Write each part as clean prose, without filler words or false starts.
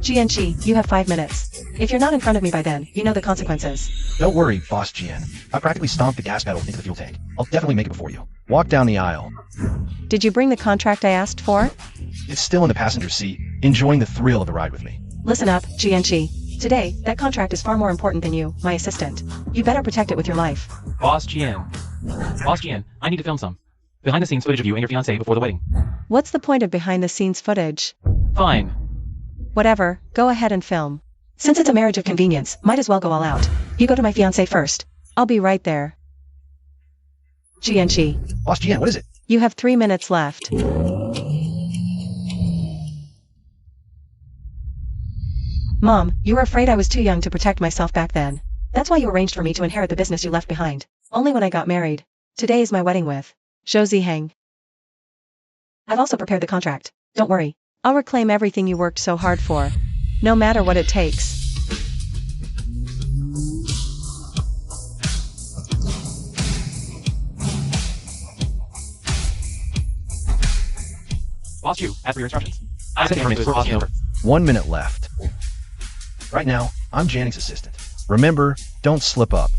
Jianchi, you have 5 minutes. If you're not in front of me by then, you know the consequences. Don't worry, Boss Jian. I practically stomped the gas pedal into the fuel tank. I'll definitely make it before you. Walk down the aisle. Did you bring the contract I asked for? It's still in the passenger seat, enjoying the thrill of the ride with me. Listen up, Jianchi. Today, that contract is far more important than you, my assistant. You better protect it with your life. Boss Jian. Boss Jian, I need to film some behind-the-scenes footage of you and your fiancé before the wedding. What's the point of behind-the-scenes footage? Fine. Whatever, go ahead and film. Since it's a marriage of convenience, might as well go all out. You go to my fiancé first. I'll be right there. Jianchi. Boss Jian, what is it? You have 3 minutes left. Mom, you were afraid I was too young to protect myself back then. That's why you arranged for me to inherit the business you left behind. Only when I got married. Today is my wedding with Chu Yanchi. I've also prepared the contract. Don't worry. I'll reclaim everything you worked so hard for. No matter what it takes. Boss Chu, as for your instructions. I said information before passing over. 1 minute left. Right now, I'm Jian Ning's assistant. Remember, don't slip up.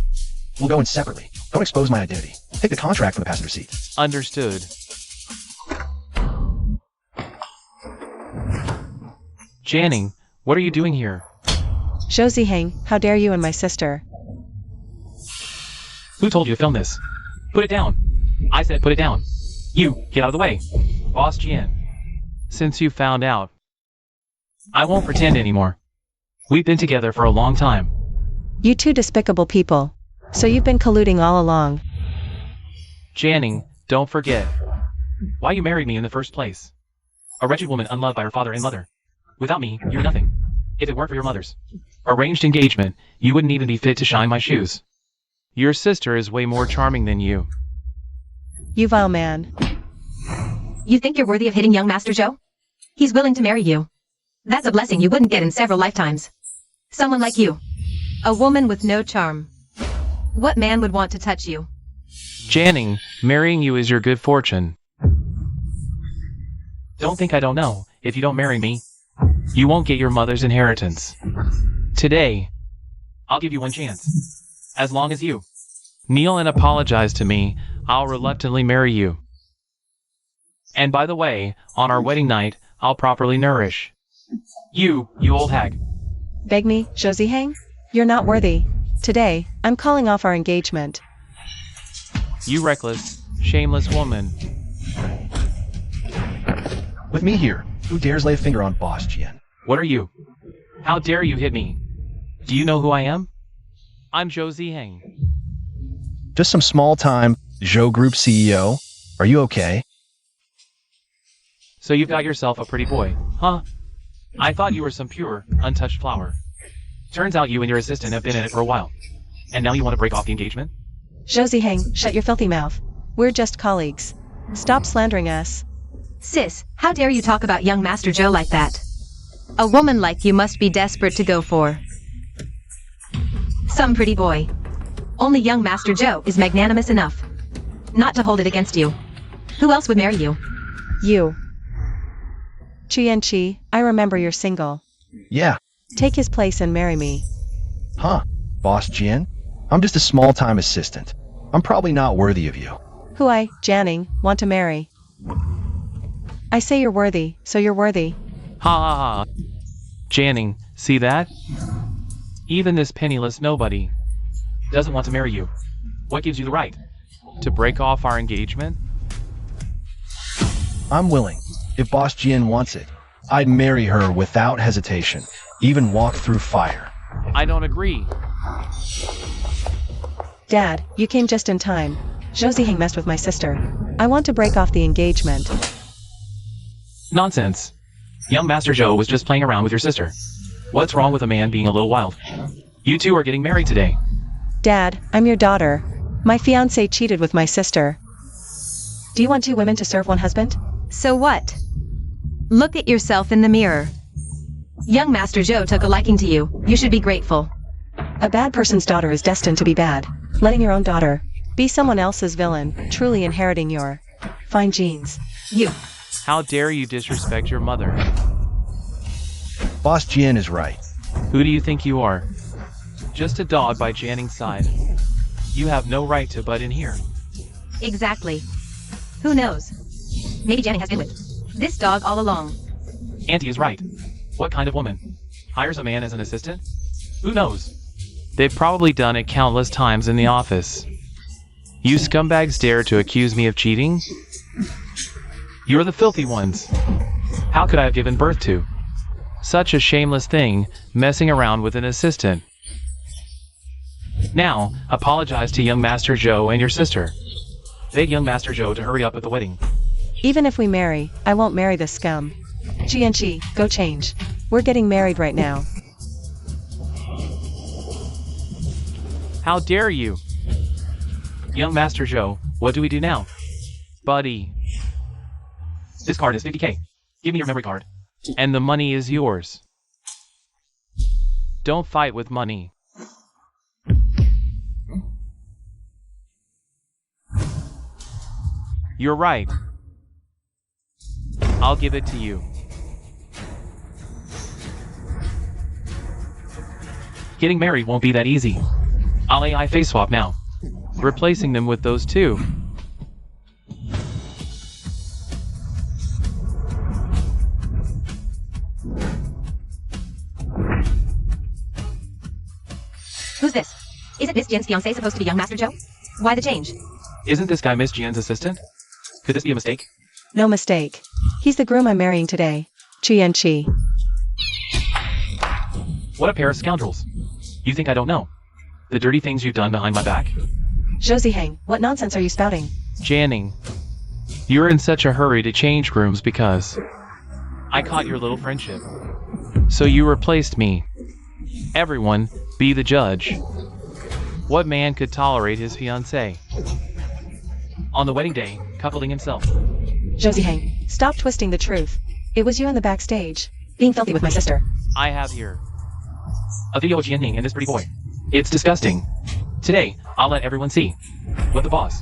We'll go in separately. Don't expose my identity. Take the contract from the passenger seat. Understood. Jian Ning, what are you doing here? Chu Yanchi, how dare you and my sister? Who told you to film this? Put it down. I said put it down. You, get out of the way. Boss Jian. Since you found out, I won't pretend anymore. We've been together for a long time. You two despicable people. So you've been colluding all along. Jian Ning, don't forget why you married me in the first place. A wretched woman unloved by her father and mother. Without me, you're nothing. If it weren't for your mother's arranged engagement, you wouldn't even be fit to shine my shoes. Your sister is way more charming than you. You vile man. You think you're worthy of hitting young Master Zhou? He's willing to marry you. That's a blessing you wouldn't get in several lifetimes. Someone like you. A woman with no charm. What man would want to touch you? Jian Ning, marrying you is your good fortune. Don't think I don't know. If you don't marry me, you won't get your mother's inheritance. Today, I'll give you one chance. As long as you kneel and apologize to me, I'll reluctantly marry you. And by the way, on our wedding night, I'll properly nourish you old hag. Beg me, Chu Yanchi? You're not worthy. Today, I'm calling off our engagement. You reckless, shameless woman. With me here, who dares lay a finger on Boss Jian? What are you? How dare you hit me? Do you know who I am? I'm Chu Yanchi. Just some small-time Zhou Group CEO. Are you okay? So you've got yourself a pretty boy, huh? I thought you were some pure, untouched flower. Turns out you and your assistant have been in it for a while. And now you want to break off the engagement? Chu Yanchi, shut your filthy mouth. We're just colleagues. Stop slandering us. Sis, how dare you talk about young Master Zhou like that? A woman like you must be desperate to go for some pretty boy. Only young Master Zhou is magnanimous enough not to hold it against you. Who else would marry you? You. Chu Yanchi, I remember you're single. Yeah. Take his place and marry me. Huh, Boss Jian? I'm just a small-time assistant. I'm probably not worthy of you. Who I, Jian Ning, want to marry. I say you're worthy, so you're worthy. Ha ha ha. Jian Ning, see that? Even this penniless nobody doesn't want to marry you. What gives you the right to break off our engagement? I'm willing. If Boss Jian wants it, I'd marry her without hesitation, even walk through fire. I don't agree. Dad, you came just in time. Chu Yanchi messed with my sister. I want to break off the engagement. Nonsense. Young Master Zhou was just playing around with your sister. What's wrong with a man being a little wild? You two are getting married today. Dad, I'm your daughter. My fiancé cheated with my sister. Do you want 2 women to serve one husband? So what? Look at yourself in the mirror. Young Master Zhou took a liking to you. You should be grateful. A bad person's daughter is destined to be bad. Letting your own daughter be someone else's villain, truly inheriting your fine genes. You. How dare you disrespect your mother? Boss Jian is right. Who do you think you are? Just a dog by Jian Ning's side. You have no right to butt in here. Exactly. Who knows? Maybe Jian Ning has been with this dog all along. Auntie is right. What kind of woman hires a man as an assistant? Who knows? They've probably done it countless times in the office. You scumbags dare to accuse me of cheating? You're the filthy ones. How could I have given birth to such a shameless thing, messing around with an assistant? Now, apologize to young Master Zhou and your sister. Beg young Master Zhou to hurry up at the wedding. Even if we marry, I won't marry this scum. Chu Yanchi, go change. We're getting married right now. How dare you? Young Master Zhou, what do we do now? Buddy. This card is 50k. Give me your memory card. And the money is yours. Don't fight with money. You're right. I'll give it to you. Getting married won't be that easy. I'll AI face swap now, replacing them with those two. Who's this? Isn't Miss Jian's fiancé supposed to be young Master Zhou? Why the change? Isn't this guy Miss Jian's assistant? Could this be a mistake? No mistake. He's the groom I'm marrying today. Chu Yanchi. What a pair of scoundrels. You think I don't know the dirty things you've done behind my back? Zhou Hang, what nonsense are you spouting? Jian Ning, you're in such a hurry to change grooms because I caught your little friendship. So you replaced me. Everyone, be the judge. What man could tolerate his fiancé on the wedding day, cuckolding himself? Zhou Hang, stop twisting the truth. It was you in the backstage, being filthy with my sister. I have here a video of Jian Ning and this pretty boy. It's disgusting. Today, I'll let everyone see what the boss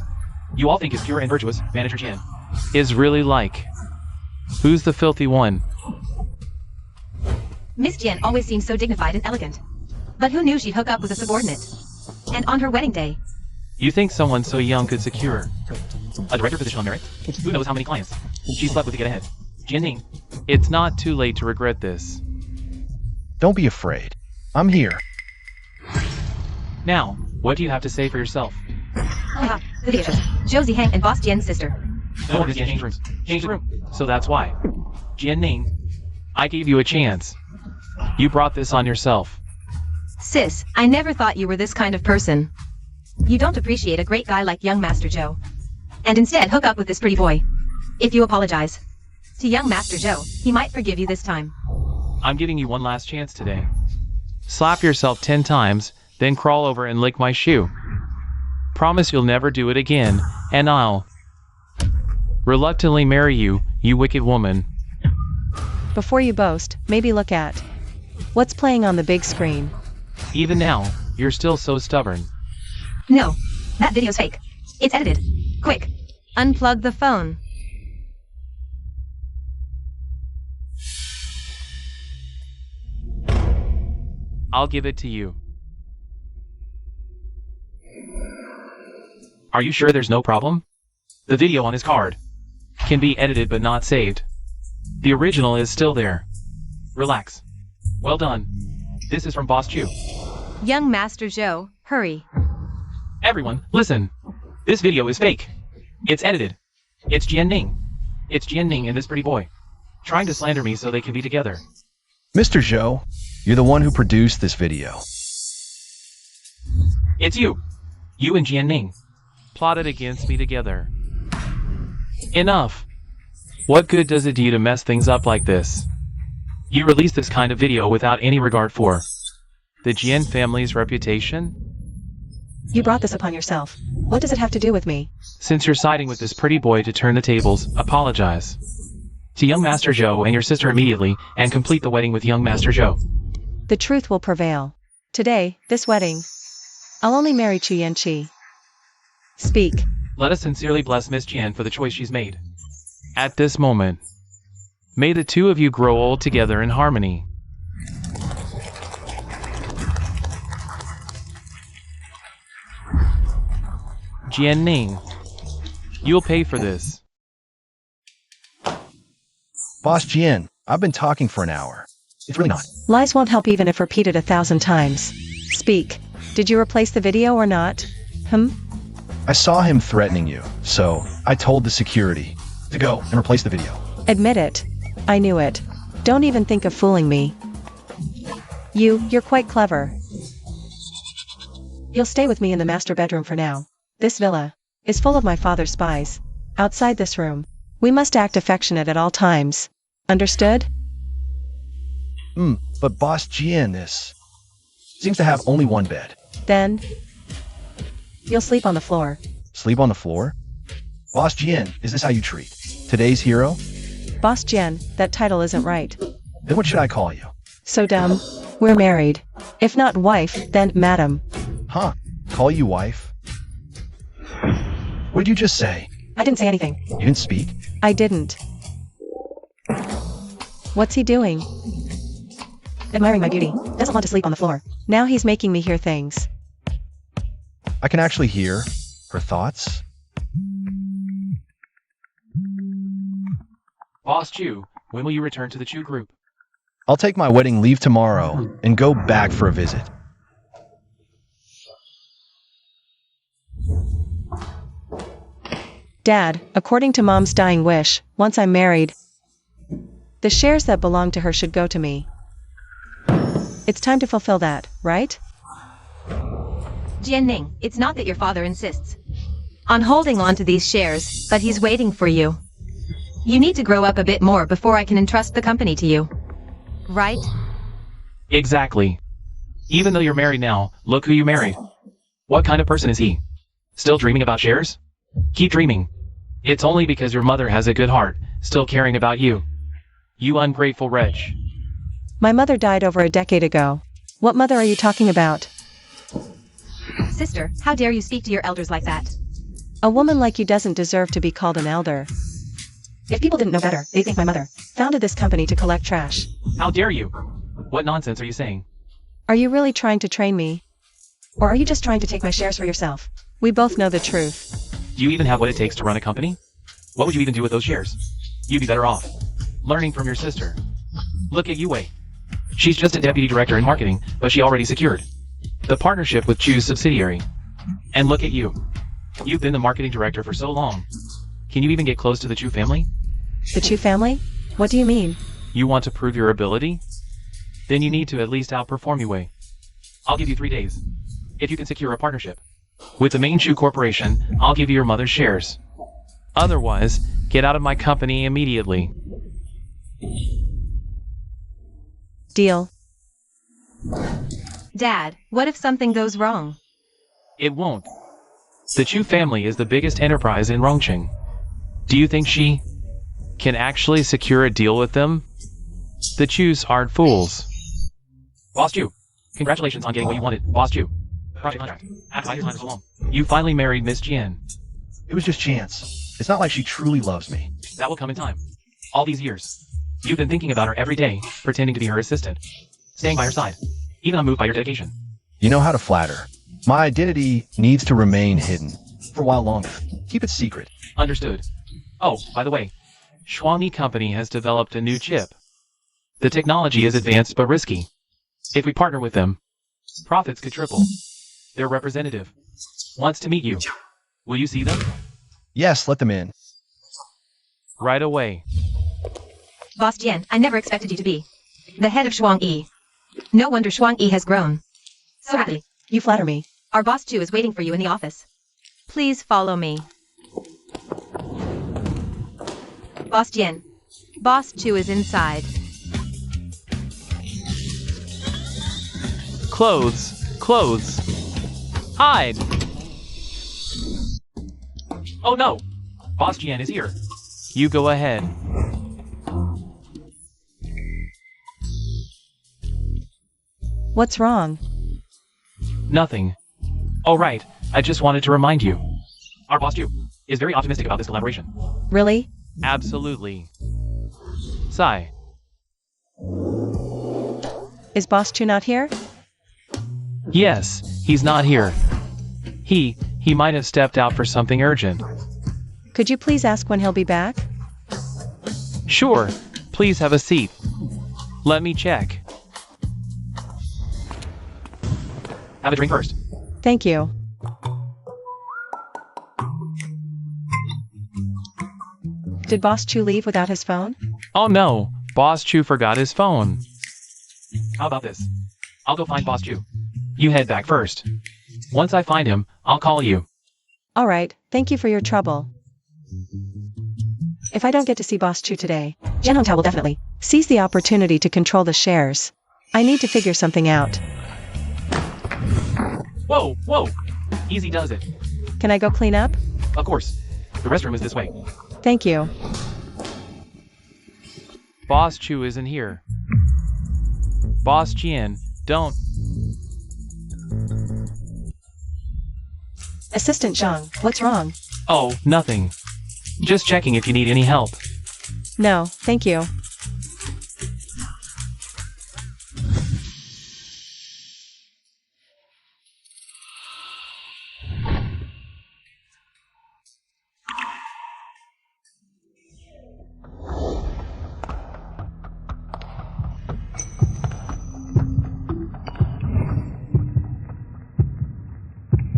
you all think is pure and virtuous manager Jian is really like. Who's the filthy one? Miss Jian always seemed so dignified and elegant. But who knew she'd hook up with a subordinate? And on her wedding day. You think someone so young could secure a director position on merit? Who knows how many clients she slept with to get ahead? Jian Ning, it's not too late to regret this. Don't be afraid. I'm here. Now, what do you have to say for yourself? Haha, the video shows Zhou Hang and Boss Jian's sister. No one change rooms. Change the room. So that's why. Jian Ning, I gave you a chance. You brought this on yourself. Sis, I never thought you were this kind of person. You don't appreciate a great guy like young Master Zhou. And instead hook up with this pretty boy. If you apologize to young Master Zhou, he might forgive you this time. I'm giving you one last chance today. Slap yourself 10 times, then crawl over and lick my shoe. Promise you'll never do it again, and I'll reluctantly marry you, you wicked woman. Before you boast, maybe look at what's playing on the big screen. Even now, you're still so stubborn. No, that video's fake. It's edited. Quick, unplug the phone. I'll give it to you. Are you sure there's no problem? The video on his card can be edited but not saved. The original is still there. Relax. Well done. This is from Boss Chu. Young Master Zhou, hurry. Everyone, listen. This video is fake. It's edited. It's Jian Ning. It's Jian Ning and this pretty boy trying to slander me so they can be together. Mr. Zhou, you're the one who produced this video. It's you. You and Jian Ning plotted against me together. Enough. What good does it do you to mess things up like this? You release this kind of video without any regard for the Jian family's reputation? You brought this upon yourself. What does it have to do with me? Since you're siding with this pretty boy to turn the tables, apologize to young Master Zhou and your sister immediately, and complete the wedding with young Master Zhou. The truth will prevail. Today, this wedding, I'll only marry Chu Yanchi. Speak. Let us sincerely bless Miss Jian for the choice she's made. At this moment, may the two of you grow old together in harmony. Jian Ning, you'll pay for this. Boss Jian, I've been talking for an hour. It's really not. Lies won't help even if repeated 1,000 times. Speak. Did you replace the video or not? I saw him threatening you, so I told the security to go and replace the video. Admit it. I knew it. Don't even think of fooling me. You're quite clever. You'll stay with me in the master bedroom for now. This villa is full of my father's spies. Outside this room, we must act affectionate at all times. Understood? But Boss Jian, this seems to have only one bed. Then, you'll sleep on the floor. Sleep on the floor? Boss Jian, is this how you treat today's hero? Boss Jian, that title isn't right. Then what should I call you? So dumb. We're married. If not wife, then madam. Huh? Call you wife? What did you just say? I didn't say anything. You didn't speak? I didn't. What's he doing? Admiring my beauty. Doesn't want to sleep on the floor. Now he's making me hear things. I can actually hear her thoughts. Boss Chu, when will you return to the Chu group? I'll take my wedding leave tomorrow and go back for a visit. Dad, according to Mom's dying wish, once I'm married, the shares that belong to her should go to me. It's time to fulfill that, right? Jian Ning, it's not that your father insists on holding on to these shares, but he's waiting for you. You need to grow up a bit more before I can entrust the company to you. Right? Exactly. Even though you're married now, look who you married. What kind of person is he? Still dreaming about shares? Keep dreaming. It's only because your mother has a good heart, still caring about you. You ungrateful wretch. My mother died over a decade ago. What mother are you talking about? Sister, how dare you speak to your elders like that? A woman like you doesn't deserve to be called an elder. If people didn't know better, they'd think my mother founded this company to collect trash. How dare you? What nonsense are you saying? Are you really trying to train me? Or are you just trying to take my shares for yourself? We both know the truth. Do you even have what it takes to run a company? What would you even do with those shares? You'd be better off learning from your sister. Look at Yue. She's just a deputy director in marketing, but she already secured the partnership with Chu's subsidiary. And look at you. You've been the marketing director for so long. Can you even get close to the Chu family? The Chu family? What do you mean? You want to prove your ability? Then you need to at least outperform Yue. I'll give you 3 days. If you can secure a partnership with the main Chu corporation, I'll give you your mother's shares. Otherwise, get out of my company immediately. Deal. Dad, what if something goes wrong? It won't. The Chu family is the biggest enterprise in Rongqing. Do you think she can actually secure a deal with them? The Chus aren't fools. Boss Chu, congratulations on getting what you wanted. Boss Chu, project contract. After 5 years time so long. You finally married Miss Jian. It was just chance. It's not like she truly loves me. That will come in time. All these years, you've been thinking about her every day, pretending to be her assistant, staying by her side. Even I'm moved by your dedication. You know how to flatter. My identity needs to remain hidden for a while longer. Keep it secret. Understood. Oh, by the way, Shuangyi Company has developed a new chip. The technology is advanced but risky. If we partner with them, profits could triple. Their representative wants to meet you. Will you see them? Yes, let them in. Right away. Boss Jian, I never expected you to be the head of Shuangyi. No wonder Shuangyi has grown so rapidly. You flatter me. Our boss Chu is waiting for you in the office. Please follow me. Boss Jian. Boss Chu is inside. Clothes. Hide. Oh no! Boss Jian is here. You go ahead. What's wrong? Nothing. Oh right, I just wanted to remind you. Our boss Chu is very optimistic about this collaboration. Really? Absolutely. Sigh. Is Boss Chu not here? Yes, he's not here. He He might have stepped out for something urgent. Could you please ask when he'll be back? Sure, please have a seat. Let me check. Have a drink first. Thank you. Did Boss Chu leave without his phone? Oh no, Boss Chu forgot his phone. How about this? I'll go find Boss Chu. You head back first. Once I find him, I'll call you. Alright, thank you for your trouble. If I don't get to see Boss Chu today, Jian Ning will definitely seize the opportunity to control the shares. I need to figure something out. Whoa, whoa! Easy does it. Can I go clean up? Of course. The restroom is this way. Thank you. Boss Chu isn't here. Boss Jian, don't. Assistant Zhang, what's wrong? Oh, nothing. Just checking if you need any help. No, thank you.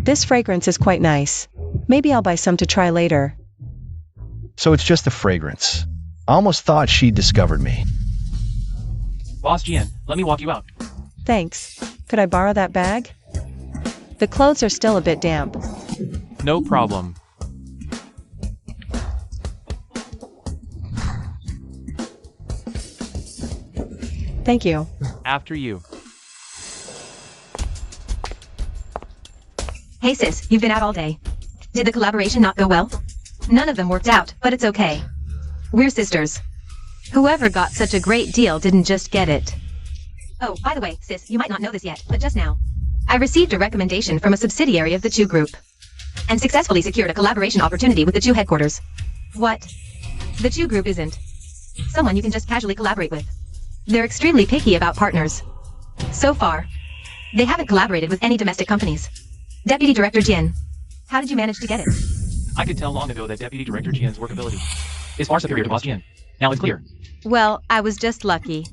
This fragrance is quite nice. Maybe I'll buy some to try later. So it's just the fragrance. I almost thought she'd discovered me. Boss Jian, let me walk you out. Thanks. Could I borrow that bag? The clothes are still a bit damp. No problem. Thank you. After you. Hey sis, you've been out all day. Did the collaboration not go well? None of them worked out, but it's okay. We're sisters. Whoever got such a great deal didn't just get it. Oh, by the way, sis, you might not know this yet, but just now, I received a recommendation from a subsidiary of the Chu Group, and successfully secured a collaboration opportunity with the Chu headquarters. What? The Chu Group isn't someone you can just casually collaborate with. They're extremely picky about partners. So far, they haven't collaborated with any domestic companies. Deputy Director Jian, how did you manage to get it? I could tell long ago that Deputy Director Jian's workability is far superior to Boss Jian. Now it's clear. Well, I was just lucky.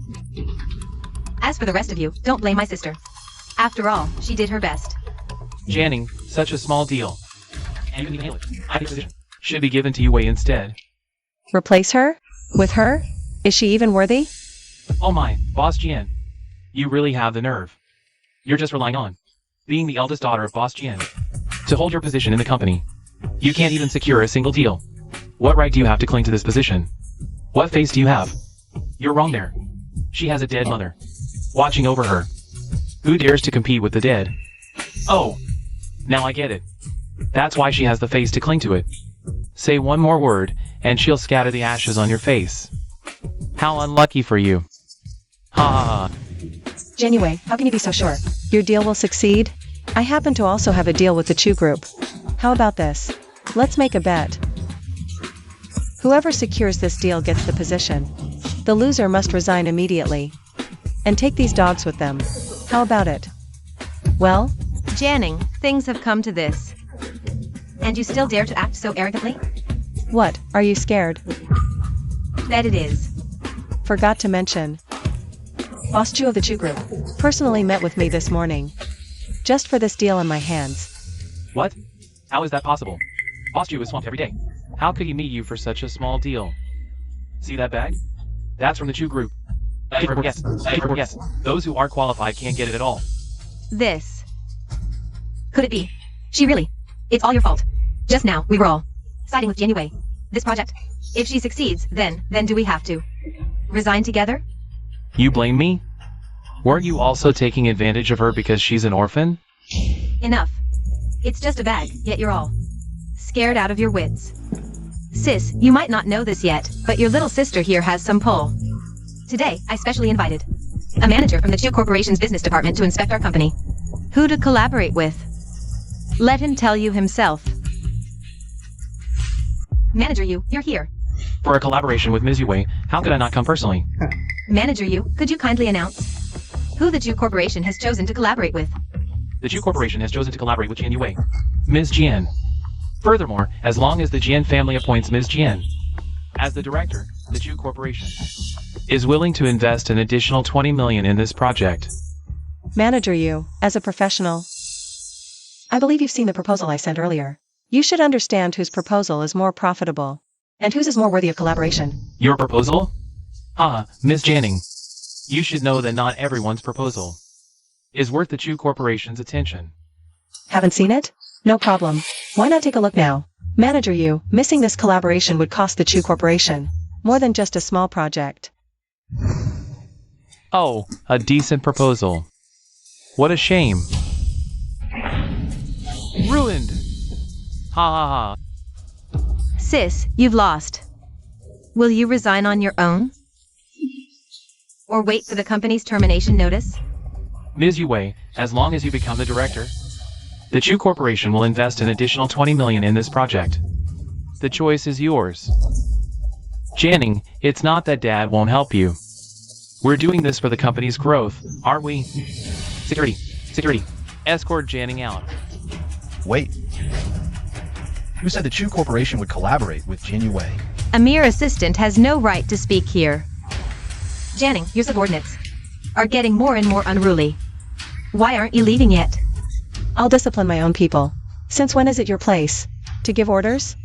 As for the rest of you, don't blame my sister. After all, she did her best. Jian Ning, such a small deal. And you can even handle it. I think position should be given to Yue instead. Replace her? With her? Is she even worthy? Oh my, Boss Jian. You really have the nerve. You're just relying on being the eldest daughter of Boss Jian to hold your position in the company. You can't even secure a single deal. What right do you have to cling to this position? What face do you have? You're wrong there. She has a dead mother watching over her. Who dares to compete with the dead? Oh, now I get it. That's why she has the face to cling to it. Say one more word, and she'll scatter the ashes on your face. How unlucky for you. Ha ha ha. Jian, how can you be so sure? Your deal will succeed? I happen to also have a deal with the Chu Group. How about this? Let's make a bet. Whoever secures this deal gets the position. The loser must resign immediately. And take these dogs with them. How about it? Well? Jian Ning, things have come to this. And you still dare to act so arrogantly? What, are you scared? Bet it is. Forgot to mention. Boss Chu of the Chu Group personally met with me this morning. Just for this deal on my hands. What? How is that possible? Boss Chu is swamped every day. How could he meet you for such a small deal? See that bag? That's from the Chu Group. Yes. Those who are qualified can't get it at all. This. Could it be? She really. It's all your fault. Just now, we were all siding with Jian Ning. This project. If she succeeds, then do we have to resign together? You blame me? Weren't you also taking advantage of her because she's an orphan? Enough. It's just a bag, yet you're all scared out of your wits. Sis, you might not know this yet, but your little sister here has some pull. Today, I specially invited a manager from the Chu Corporation's business department to inspect our company. Who to collaborate with? Let him tell you himself. Manager Yu, you're here. For a collaboration with Ms. Yue, how could I not come personally? Manager Yu, could you kindly announce who the Chu Corporation has chosen to collaborate with? the Chu Corporation has chosen to collaborate with Jian Yue, Ms. Jian. Furthermore, as long as the Jian family appoints Ms. Jian as the director, the Chu Corporation is willing to invest an additional 20 million in this project. Manager you, as a professional. I believe you've seen the proposal I sent earlier. You should understand whose proposal is more profitable, and whose is more worthy of collaboration. Your proposal? Ms. Jian Ning. You should know that not everyone's proposal is worth the Chu Corporation's attention. Haven't seen it? No problem. Why not take a look now? Manager you, missing this collaboration would cost the Chu Corporation more than just a small project. Oh, a decent proposal. What a shame. Ruined. Ha ha ha. Sis, you've lost. Will you resign on your own? Or wait for the company's termination notice? Ms. Yue, as long as you become the director, the Chu Corporation will invest an additional 20 million in this project. The choice is yours. Jian Ning, it's not that Dad won't help you. We're doing this for the company's growth, aren't we? Security. Security. Escort Jian Ning out. Wait. Who said the Chu Corporation would collaborate with Jian Yue? A mere assistant has no right to speak here. Jian Ning, your subordinates are getting more and more unruly. Why aren't you leaving yet? I'll discipline my own people. Since when is it your place to give orders?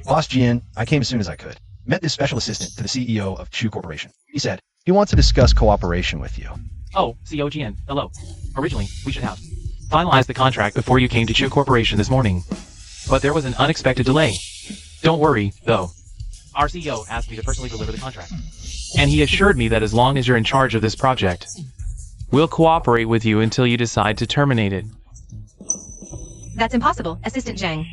Boss Jian, I came as soon as I could. Met this special assistant to the CEO of Chu Corporation. He said he wants to discuss cooperation with you. Oh, CEO Jian, hello. Originally, we should have finalized the contract before you came to Chu Corporation this morning. But there was an unexpected delay. Don't worry, though. Our CEO asked me to personally deliver the contract. And he assured me that as long as you're in charge of this project, we'll cooperate with you until you decide to terminate it. That's impossible, Assistant Zhang.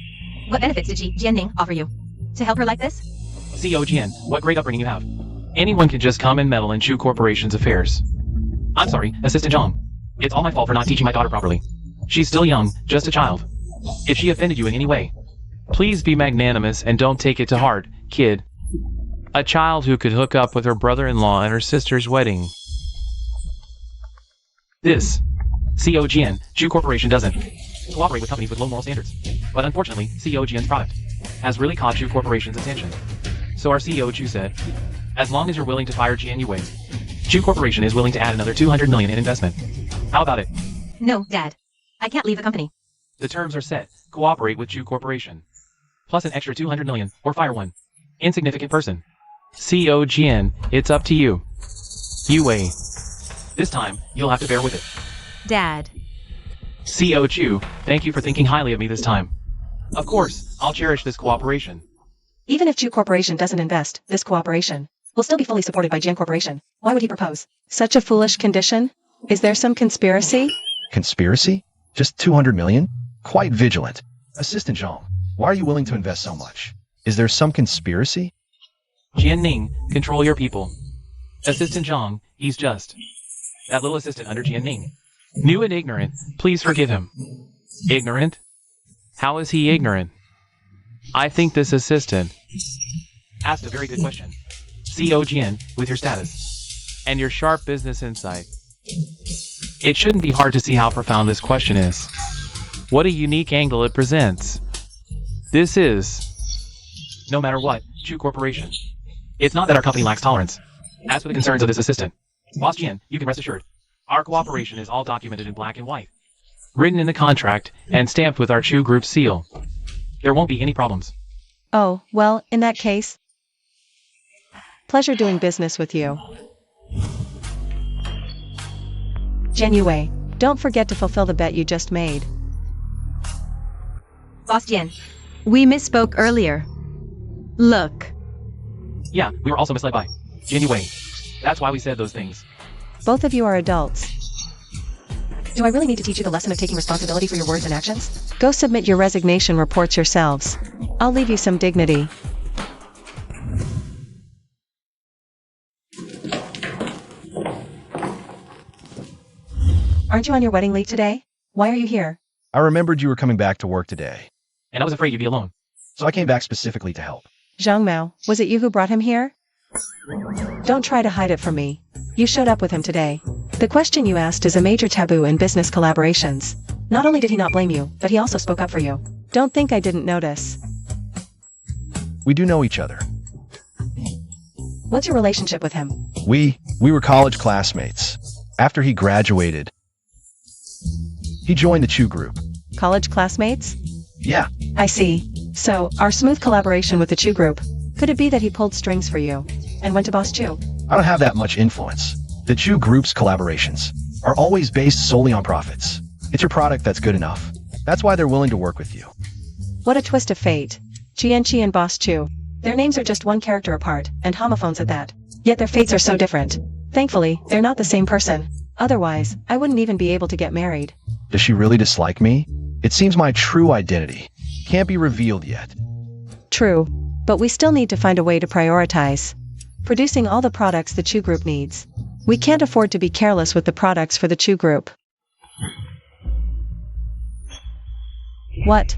What benefits did Jian Ning offer you? To help her like this? CEO Jian, what great upbringing you have. Anyone can just come and meddle in Chu Corporation's affairs. I'm sorry, Assistant Zhang. It's all my fault for not teaching my daughter properly. She's still young, just a child. If she offended you in any way, please be magnanimous and don't take it to heart, kid. A child who could hook up with her brother-in-law at her sister's wedding. This, CEO Jian, Chu Corporation doesn't cooperate with companies with low moral standards. But unfortunately, CEO Jian's product has really caught Chu Corporation's attention. So our CEO Chu said, as long as you're willing to fire Jian Yue, Chu Corporation is willing to add another 200 million in investment. How about it? No, Dad. I can't leave the company. The terms are set. Cooperate with Chu Corporation. Plus an extra 200 million, or fire one insignificant person. CEO Jian, it's up to you. Yue. This time, you'll have to bear with it. Dad. CEO Chu, thank you for thinking highly of me this time. Of course, I'll cherish this cooperation. Even if Chu Corporation doesn't invest, this cooperation will still be fully supported by Jian Corporation. Why would he propose such a foolish condition? Is there some conspiracy? Conspiracy? Just 200 million? Quite vigilant. Assistant Zhang, why are you willing to invest so much? Is there some conspiracy? Jian Ning, control your people. Assistant Zhang, he's just that little assistant under Jian Ning. New and ignorant, please forgive him. Ignorant? How is he ignorant? I think this assistant asked a very good question. CEO Jian, with your status and your sharp business insight, it shouldn't be hard to see how profound this question is. What a unique angle it presents. This is, no matter what, Chu Corporation. It's not that our company lacks tolerance. As for the concerns of this assistant, Boss Jian, you can rest assured, our cooperation is all documented in black and white, written in the contract, and stamped with our Chu Group seal. There won't be any problems. Oh, well, in that case, pleasure doing business with you. Jian Yue, don't forget to fulfill the bet you just made. Boss Jian. We misspoke earlier. Look. Yeah, we were also misled by Jian Yue. That's why we said those things. Both of you are adults. Do I really need to teach you the lesson of taking responsibility for your words and actions? Go submit your resignation reports yourselves. I'll leave you some dignity. Aren't you on your wedding leave today? Why are you here? I remembered you were coming back to work today, And I was afraid you'd be alone. so I came back specifically to help. Zhang Mao, was it you who brought him here? Don't try to hide it from me. You showed up with him today. The question you asked is a major taboo in business collaborations. Not only did he not blame you, but he also spoke up for you. Don't think I didn't notice. We do know each other. What's your relationship with him? We were college classmates. After he graduated, he joined the Chu group. College classmates? Yeah, I see. So, our smooth collaboration with the Chu group. Could it be that he pulled strings for you and went to Boss Chu? I don't have that much influence. The Chu group's collaborations are always based solely on profits. It's your product that's good enough. That's why they're willing to work with you. What a twist of fate. Jianchi and Boss Chu. Their names are just one character apart, and homophones at that. Yet their fates are so different. Thankfully, they're not the same person. Otherwise, I wouldn't even be able to get married. Does she really dislike me? It seems my true identity can't be revealed yet. True. But we still need to find a way to prioritize producing all the products the Chu group needs. We can't afford to be careless with the products for the Chu group. What?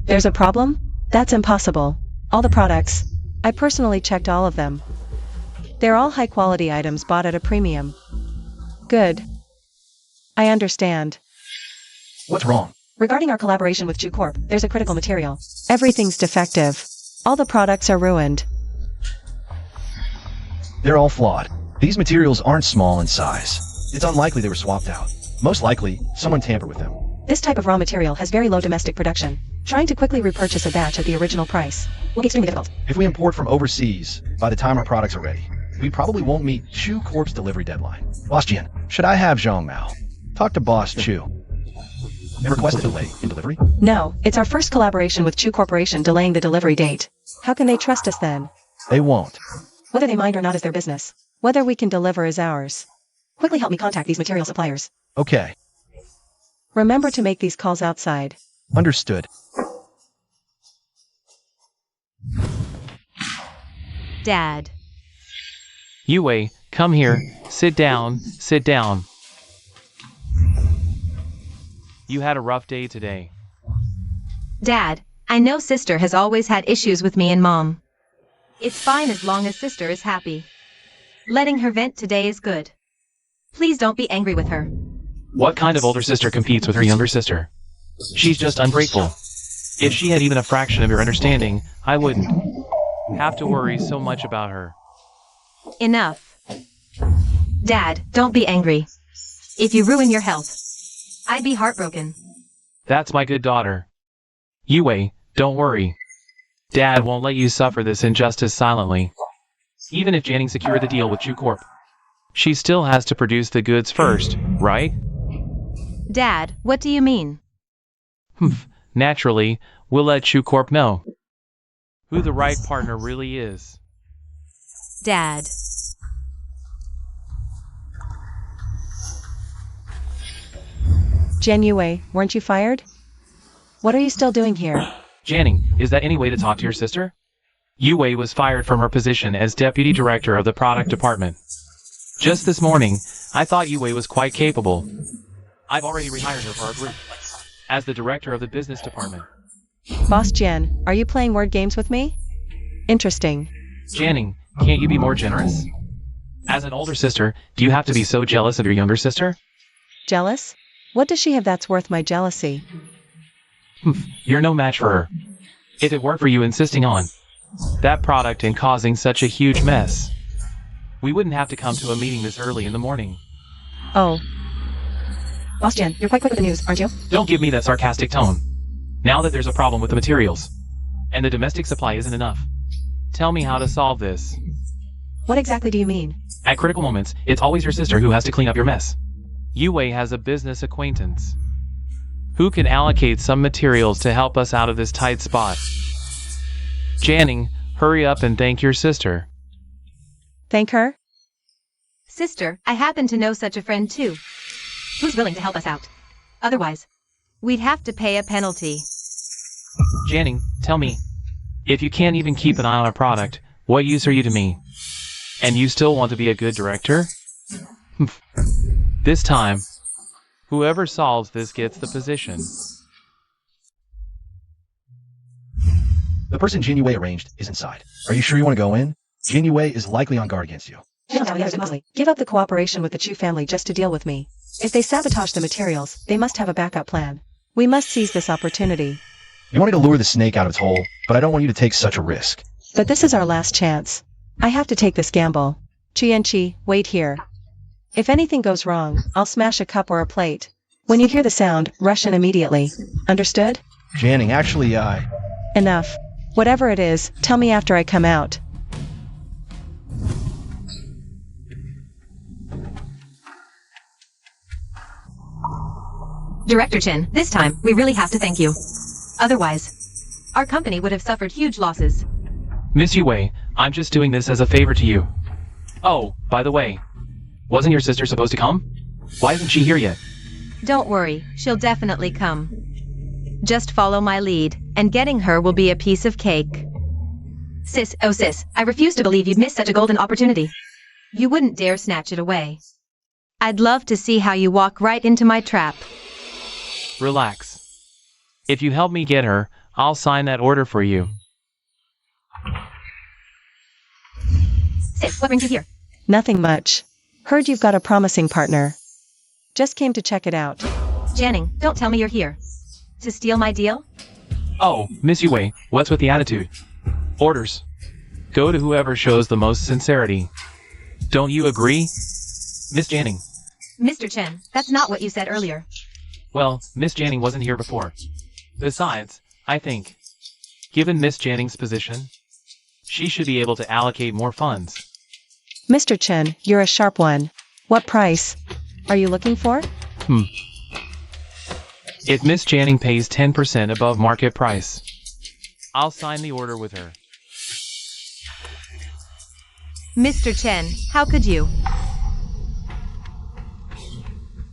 There's a problem? That's impossible. All the products. I personally checked all of them. They're all high-quality items bought at a premium. Good. I understand. What's wrong? Regarding our collaboration with Chu Corp, there's a critical material. Everything's defective. All the products are ruined. They're all flawed. These materials aren't small in size. It's unlikely they were swapped out. Most likely, someone tampered with them. This type of raw material has very low domestic production. Trying to quickly repurchase a batch at the original price will be extremely difficult. If we import from overseas, by the time our products are ready, we probably won't meet Chu Corp's delivery deadline. Boss Jian, should I have Zhang Mao talk to Boss Chu and request a delay in delivery? No, it's our first collaboration with Chu Corporation delaying the delivery date. How can they trust us then? They won't. Whether they mind or not is their business. Whether we can deliver is ours. Quickly help me contact these material suppliers. Okay. Remember to make these calls outside. Understood. Dad. Yue, come here. Sit down. Sit down. You had a rough day today. Dad, I know sister has always had issues with me and mom. It's fine as long as sister is happy. Letting her vent today is good. Please don't be angry with her. What kind of older sister competes with her younger sister? She's just ungrateful. If she had even a fraction of your understanding, I wouldn't have to worry so much about her. Enough. Dad, don't be angry. If you ruin your health, I'd be heartbroken. That's my good daughter. Yue, don't worry. Dad won't let you suffer this injustice silently. Even if Jian Ning secured the deal with Chu Corp, she still has to produce the goods first, right? Dad, what do you mean? Naturally, we'll let Chu Corp know who the right partner really is. Dad. Jian Yue, weren't you fired? What are you still doing here? Jian Ning, is that any way to talk to your sister? Yue was fired from her position as deputy director of the product department. Just this morning, I thought Yue was quite capable. I've already rehired her for our group as the director of the business department. Boss Jian, are you playing word games with me? Interesting. Jian Ning, can't you be more generous? As an older sister, do you have to be so jealous of your younger sister? Jealous? What does she have that's worth my jealousy? You're no match for her. If it weren't for you insisting on that product and causing such a huge mess, we wouldn't have to come to a meeting this early in the morning. Oh. Boss Jian, you're quite quick with the news, aren't you? Don't give me that sarcastic tone. Now that there's a problem with the materials, and the domestic supply isn't enough, tell me how to solve this. What exactly do you mean? At critical moments, it's always your sister who has to clean up your mess. Yue has a business acquaintance who can allocate some materials to help us out of this tight spot. Jian Ning, hurry up and thank your sister. Thank her? Sister, I happen to know such a friend too, who's willing to help us out. Otherwise, we'd have to pay a penalty. Jian Ning, tell me, if you can't even keep an eye on a product, what use are you to me? And you still want to be a good director? This time, whoever solves this gets the position. The person Jian Yue arranged is inside. Are you sure you want to go in? Jian Yue is likely on guard against you. Give up the cooperation with the Chu family just to deal with me. If they sabotage the materials, they must have a backup plan. We must seize this opportunity. You want me to lure the snake out of its hole, but I don't want you to take such a risk. But this is our last chance. I have to take this gamble. Chu Yanchi, wait here. If anything goes wrong, I'll smash a cup or a plate. When you hear the sound, rush in immediately. Understood? Jian Ning, actually, Enough. Whatever it is, tell me after I come out. Director Chen, this time, we really have to thank you. Otherwise, our company would have suffered huge losses. Miss Yue, I'm just doing this as a favor to you. Oh, by the way, wasn't your sister supposed to come? Why isn't she here yet? Don't worry, she'll definitely come. Just follow my lead, and getting her will be a piece of cake. Sis, oh sis, I refuse to believe you'd miss such a golden opportunity. You wouldn't dare snatch it away. I'd love to see how you walk right into my trap. Relax. If you help me get her, I'll sign that order for you. Sis, what brings you here? Nothing much. Heard you've got a promising partner. Just came to check it out. Jian Ning, don't tell me you're here. To steal my deal? Oh, Miss Yue, what's with the attitude? Orders. Go to whoever shows the most sincerity. Don't you agree? Miss Jian Ning. Mr. Chen, that's not what you said earlier. Well, Miss Jian Ning wasn't here before. Besides, I think, given Miss Jian Ning's position, she should be able to allocate more funds. Mr. Chen, you're a sharp one. What price are you looking for? If Miss Jian Ning pays 10% above market price, I'll sign the order with her. Mr. Chen, how could you?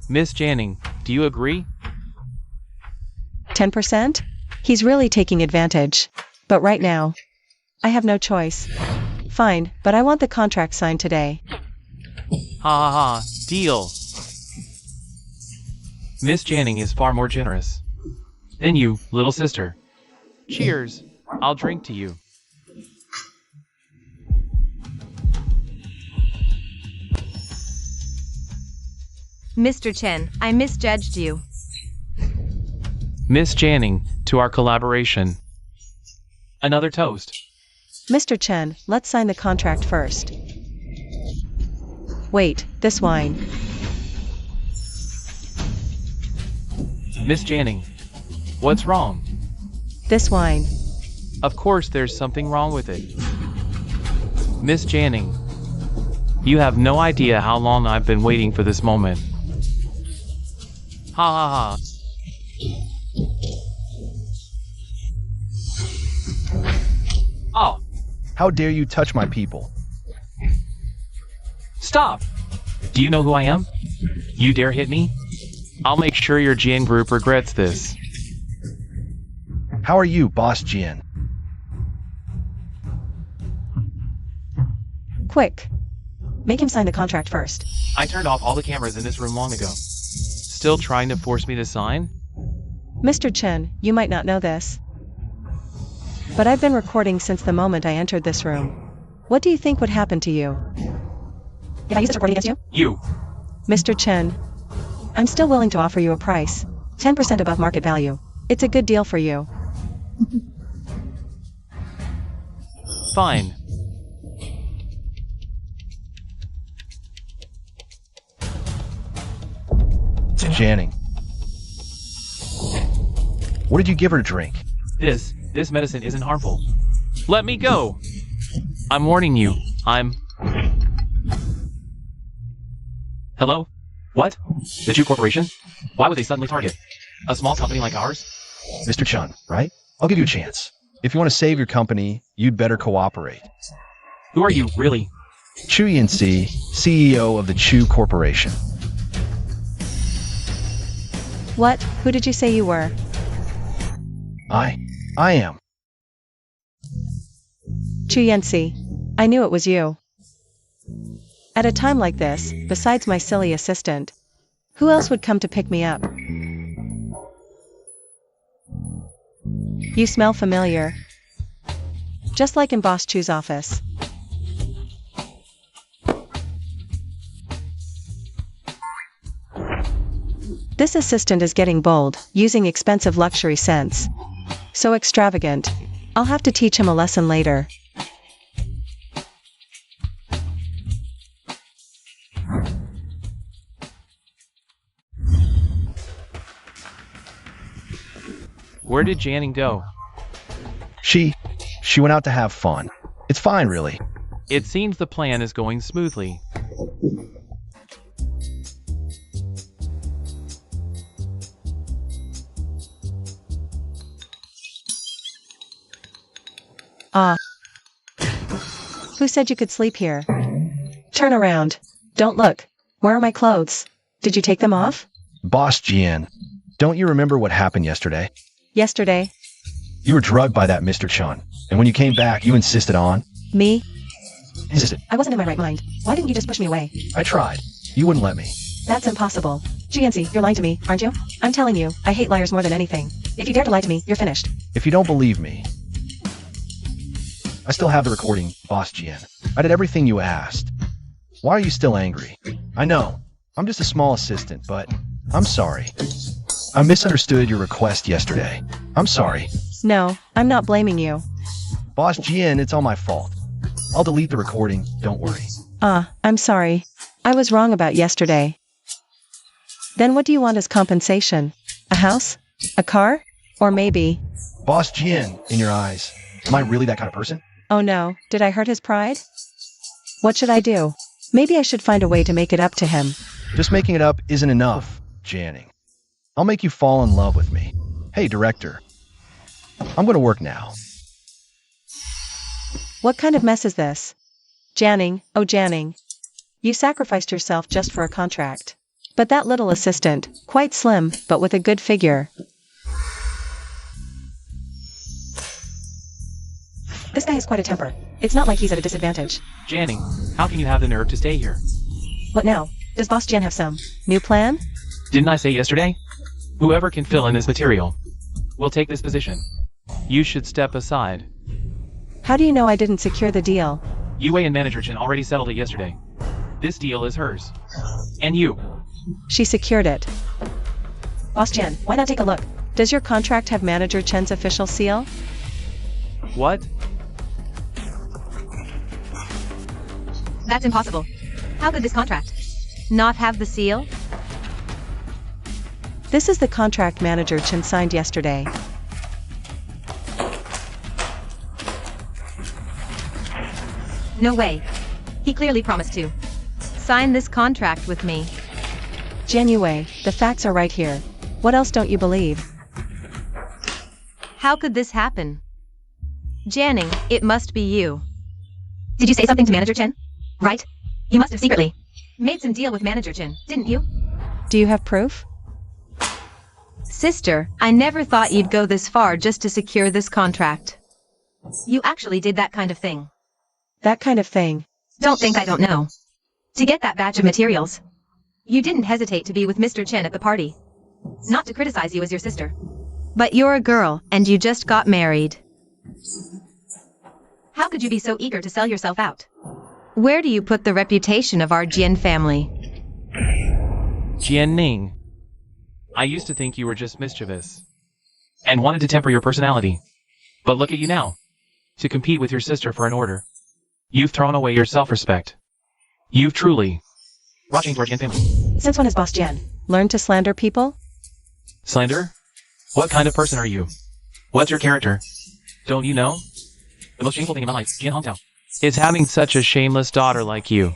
Miss Jian Ning, do you agree? 10%? He's really taking advantage. But right now, I have no choice. Fine, but I want the contract signed today. Ha ha ha, deal. Miss Jian Ning is far more generous than you, little sister. Cheers, I'll drink to you. Mr. Chen, I misjudged you. Miss Jian Ning, to our collaboration. Another toast. Mr. Chen, let's sign the contract first. Wait, this wine. Miss Jian Ning, what's wrong? This wine. Of course there's something wrong with it. Miss Jian Ning, you have no idea how long I've been waiting for this moment. Ha ha ha. Oh, how dare you touch my people? stop! Do you know who I am? You dare hit me? I'll make sure your Jian group regrets this. How are you, Boss Jian? Quick. Make him sign the contract first. I turned off all the cameras in this room long ago. Still trying to force me to sign? Mr. Chen, you might not know this, but I've been recording since the moment I entered this room. What do you think would happen to you if I use this recording against you? You. Mr. Chen, I'm still willing to offer you a price. 10% above market value. It's a good deal for you. Fine. Jian Ning. What did you give her to drink? This medicine isn't harmful. Let me go! I'm warning you. Hello? What? The Chu Corporation? Why would they suddenly target a small company like ours? Mr. Chun, right? I'll give you a chance. If you want to save your company, you'd better cooperate. Who are you, really? Chu Yanchi, CEO of the Chu Corporation. What? Who did you say you were? I am. Chu Yanchi. I knew it was you. At a time like this, besides my silly assistant, who else would come to pick me up? You smell familiar. Just like in Boss Chu's office. This assistant is getting bold, using expensive luxury scents. So extravagant. I'll have to teach him a lesson later. Where did Jian Ning go? She went out to have fun. It's fine, really. It seems the plan is going smoothly. Ah. Who said you could sleep here? Turn around. Don't look. Where are my clothes? Did you take them off? Boss Jian, don't you remember what happened yesterday? Yesterday? You were drugged by that Mr. Chun, and when you came back, you insisted on... Me? Insisted. I wasn't in my right mind. Why didn't you just push me away? I tried. You wouldn't let me. That's impossible. Chu Yanchi, you're lying to me, aren't you? I'm telling you, I hate liars more than anything. If you dare to lie to me, you're finished. If you don't believe me... I still have the recording, Boss Jian. I did everything you asked. Why are you still angry? I know. I'm just a small assistant, but I'm sorry. I misunderstood your request yesterday. I'm sorry. No, I'm not blaming you. Boss Jian, it's all my fault. I'll delete the recording, don't worry. I'm sorry. I was wrong about yesterday. Then what do you want as compensation? A house? A car? Or maybe... Boss Jian, in your eyes, am I really that kind of person? Oh no, did I hurt his pride? What should I do? Maybe I should find a way to make it up to him. Just making it up isn't enough, Jian Ning. I'll make you fall in love with me. Hey, director. I'm gonna work now. What kind of mess is this? Jian Ning, oh Jian Ning. You sacrificed yourself just for a contract. But that little assistant, quite slim, but with a good figure. This guy has quite a temper. It's not like he's at a disadvantage. Jian Ning, how can you have the nerve to stay here? What now? Does Boss Jian have some new plan? Didn't I say yesterday? Whoever can fill in this material will take this position. You should step aside. How do you know I didn't secure the deal? Yue and Manager Chen already settled it yesterday. This deal is hers. And you. She secured it. Boss Jian, why not take a look? Does your contract have Manager Chen's official seal? What? That's impossible. How could this contract not have the seal? This is the contract Manager Chen signed yesterday. No way. He clearly promised to sign this contract with me. Jian Yue, the facts are right here. What else don't you believe? How could this happen? Jian Ning, it must be you. Did you say something to Manager Chen? Right? You must have secretly made some deal with Manager Chen, didn't you? Do you have proof? Sister, I never thought you'd go this far just to secure this contract. You actually did that kind of thing. That kind of thing. Don't think I don't know. To get that batch of materials, you didn't hesitate to be with Mr. Chen at the party. Not to criticize you as your sister. But you're a girl, and you just got married. How could you be so eager to sell yourself out? Where do you put the reputation of our Jian family? Jian Ning, I used to think you were just mischievous and wanted to temper your personality. But look at you now. To compete with your sister for an order. You've thrown away your self-respect. You've truly rushing toward Jian family. Since when has Boss Jian learned to slander people? Slander? What kind of person are you? What's your character? Don't you know? The most shameful thing in my life, Jian Hongtao, is having such a shameless daughter like you.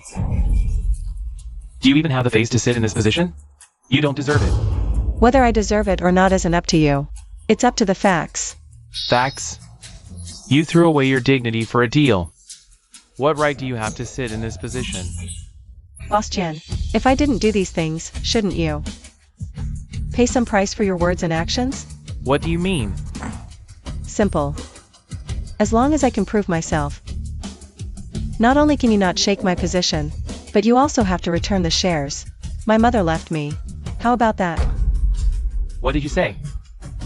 Do you even have the face to sit in this position? You don't deserve it. Whether I deserve it or not isn't up to you. It's up to the facts. Facts? You threw away your dignity for a deal. What right do you have to sit in this position? Boss Jian, if I didn't do these things, shouldn't you pay some price for your words and actions? What do you mean? Simple. As long as I can prove myself. Not only can you not shake my position, but you also have to return the shares. My mother left me. How about that? What did you say?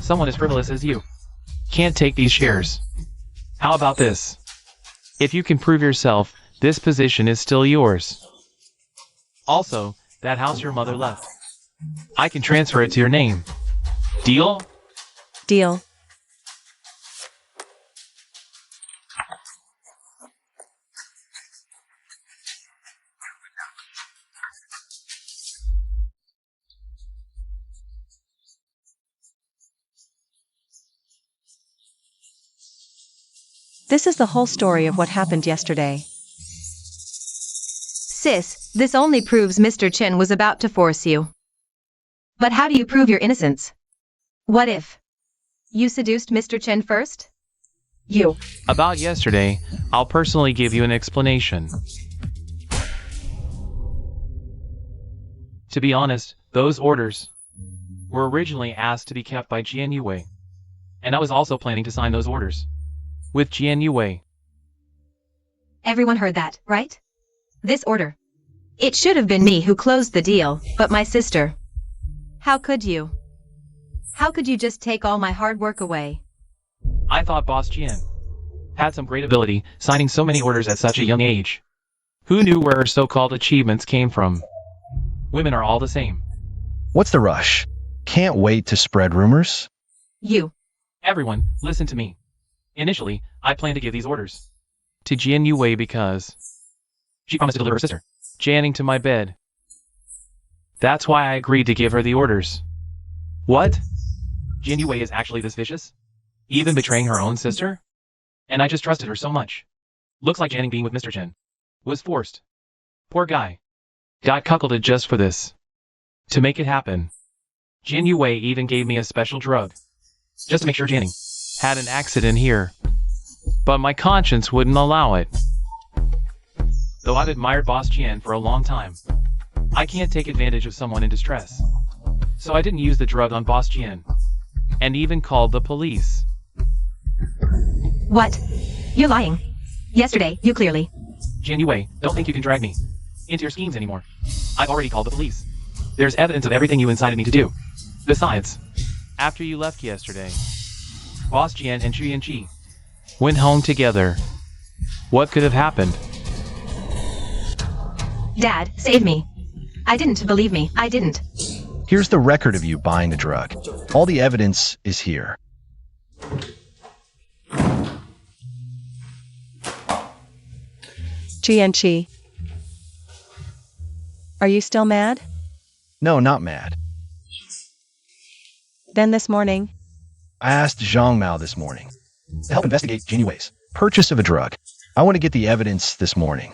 Someone as frivolous as you can't take these shares. How about this? If you can prove yourself, this position is still yours. Also, that house your mother left. I can transfer it to your name. Deal? Deal. This is the whole story of what happened yesterday. Sis, this only proves Mr. Chen was about to force you. But how do you prove your innocence? What if you seduced Mr. Chen first? You. About yesterday, I'll personally give you an explanation. To be honest, those orders were originally asked to be kept by Jian Yue. And I was also planning to sign those orders with Jian Yue. Everyone heard that, right? This order. It should have been me who closed the deal, but my sister. How could you? How could you just take all my hard work away? I thought Boss Jian had some great ability, signing so many orders at such a young age. Who knew where her so-called achievements came from? Women are all the same. What's the rush? Can't wait to spread rumors? You. Everyone, listen to me. Initially, I planned to give these orders to Jian Yue because she promised to deliver her sister, Jian Ning, to my bed. That's why I agreed to give her the orders. What? Jian Yue is actually this vicious? Even betraying her own sister? And I just trusted her so much. Looks like Jian Ning being with Mr. Chen was forced. Poor guy. Got cuckolded just for this. To make it happen, Jian Yue even gave me a special drug, just to make sure Jian Ning had an accident here. But my conscience wouldn't allow it. Though I've admired Boss Jian for a long time, I can't take advantage of someone in distress. So I didn't use the drug on Boss Jian, and even called the police. What? You're lying. Yesterday, you clearly. Jian Yue, don't think you can drag me into your schemes anymore. I've already called the police. There's evidence of everything you incited me to do. Besides, after you left yesterday, Boss Jian and Chu Yanchi went home together. What could have happened? Dad, save me. I didn't believe me. I didn't. Here's the record of you buying the drug. All the evidence is here. Chu Yanchi. Are you still mad? No, not mad. Then this morning, I asked Zhang Mao this morning to help investigate Jian Yue's purchase of a drug. I want to get the evidence this morning.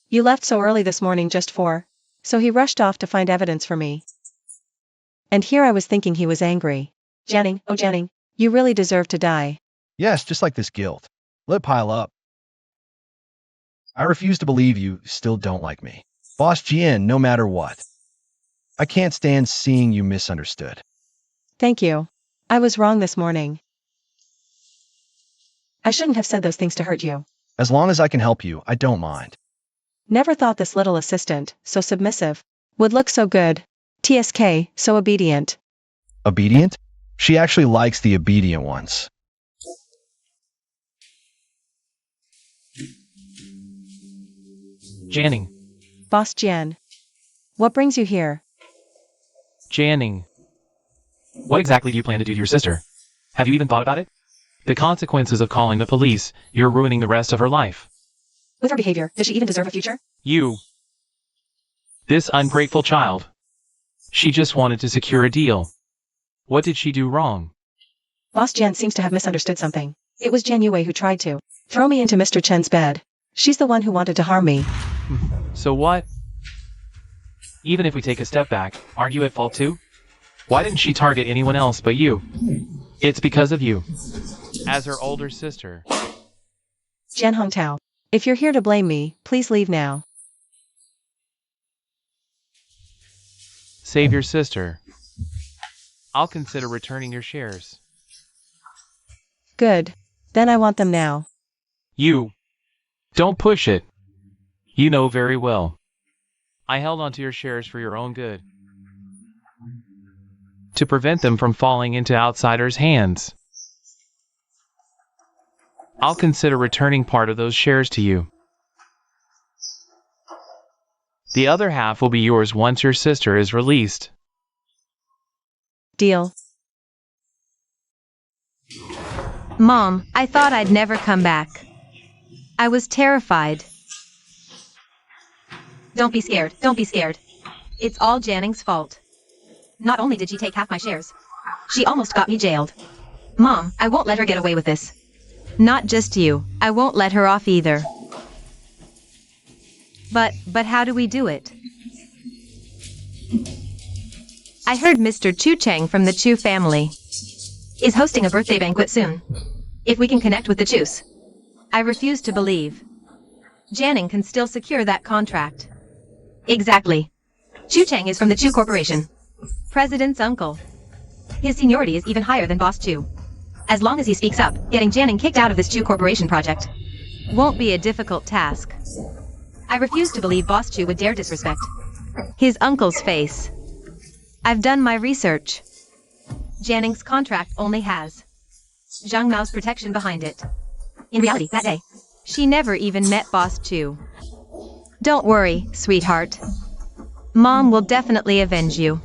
you left so early this morning just for. So he rushed off to find evidence for me. And here I was thinking he was angry. Jian Ning, oh Jian Ning, you really deserve to die. Yes, just like this guilt. Let it pile up. I refuse to believe you still don't like me. Boss Jian, no matter what. I can't stand seeing you misunderstood. Thank you. I was wrong this morning. I shouldn't have said those things to hurt you. As long as I can help you, I don't mind. Never thought this little assistant, so submissive, would look so good. TSK, so obedient. Obedient? She actually likes the obedient ones. Jian Ning. Boss Jian. What brings you here? Jian Ning. What exactly do you plan to do to your sister? Have you even thought about it? The consequences of calling the police, you're ruining the rest of her life. With her behavior, does she even deserve a future? You. This ungrateful child. She just wanted to secure a deal. What did she do wrong? Boss Jian seems to have misunderstood something. It was Jian Yue who tried to throw me into Mr. Chen's bed. She's the one who wanted to harm me. So what? Even if we take a step back, aren't you at fault too? Why didn't she target anyone else but you? It's because of you. As her older sister. Jian Hongtao. If you're here to blame me, please leave now. Save your sister. I'll consider returning your shares. Good. Then I want them now. You. Don't push it. You know very well. I held onto your shares for your own good. To prevent them from falling into outsiders' hands. I'll consider returning part of those shares to you. The other half will be yours once your sister is released. Deal. Mom, I thought I'd never come back. I was terrified. Don't be scared. Don't be scared. It's all Jian Ning's fault. Not only did she take half my shares, she almost got me jailed. Mom, I won't let her get away with this. Not just you. I won't let her off either. But how do we do it? I heard Mr. Chu Chang from the Chu family is hosting a birthday banquet soon. If we can connect with the Chus. I refuse to believe Jian Ning can still secure that contract. Exactly. Chu Chang is from the Chu Corporation. President's uncle. His seniority is even higher than Boss Chu. As long as he speaks up, getting Jian Ning kicked out of this Chu Corporation project won't be a difficult task. I refuse to believe Boss Chu would dare disrespect his uncle's face. I've done my research. Jian Ning's contract only has Zhang Mao's protection behind it. In reality, that day, she never even met Boss Chu. Don't worry, sweetheart. Mom will definitely avenge you.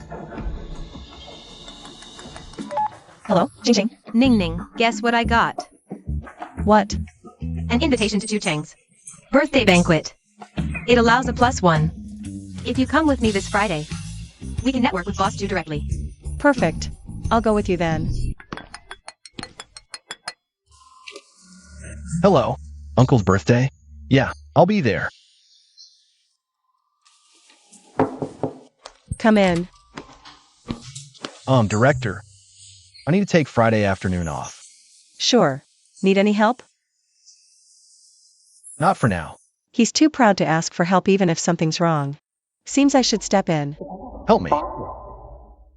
Hello, Jing. Ning Ning, guess what I got? What? An invitation to Chu Chang's birthday banquet. It allows a +1. If you come with me this Friday, we can network with Boss Chu directly. Perfect. I'll go with you then. Hello. Uncle's birthday? Yeah, I'll be there. Come in. Director. I need to take Friday afternoon off. Sure. Need any help? Not for now. He's too proud to ask for help even if something's wrong. Seems I should step in. Help me.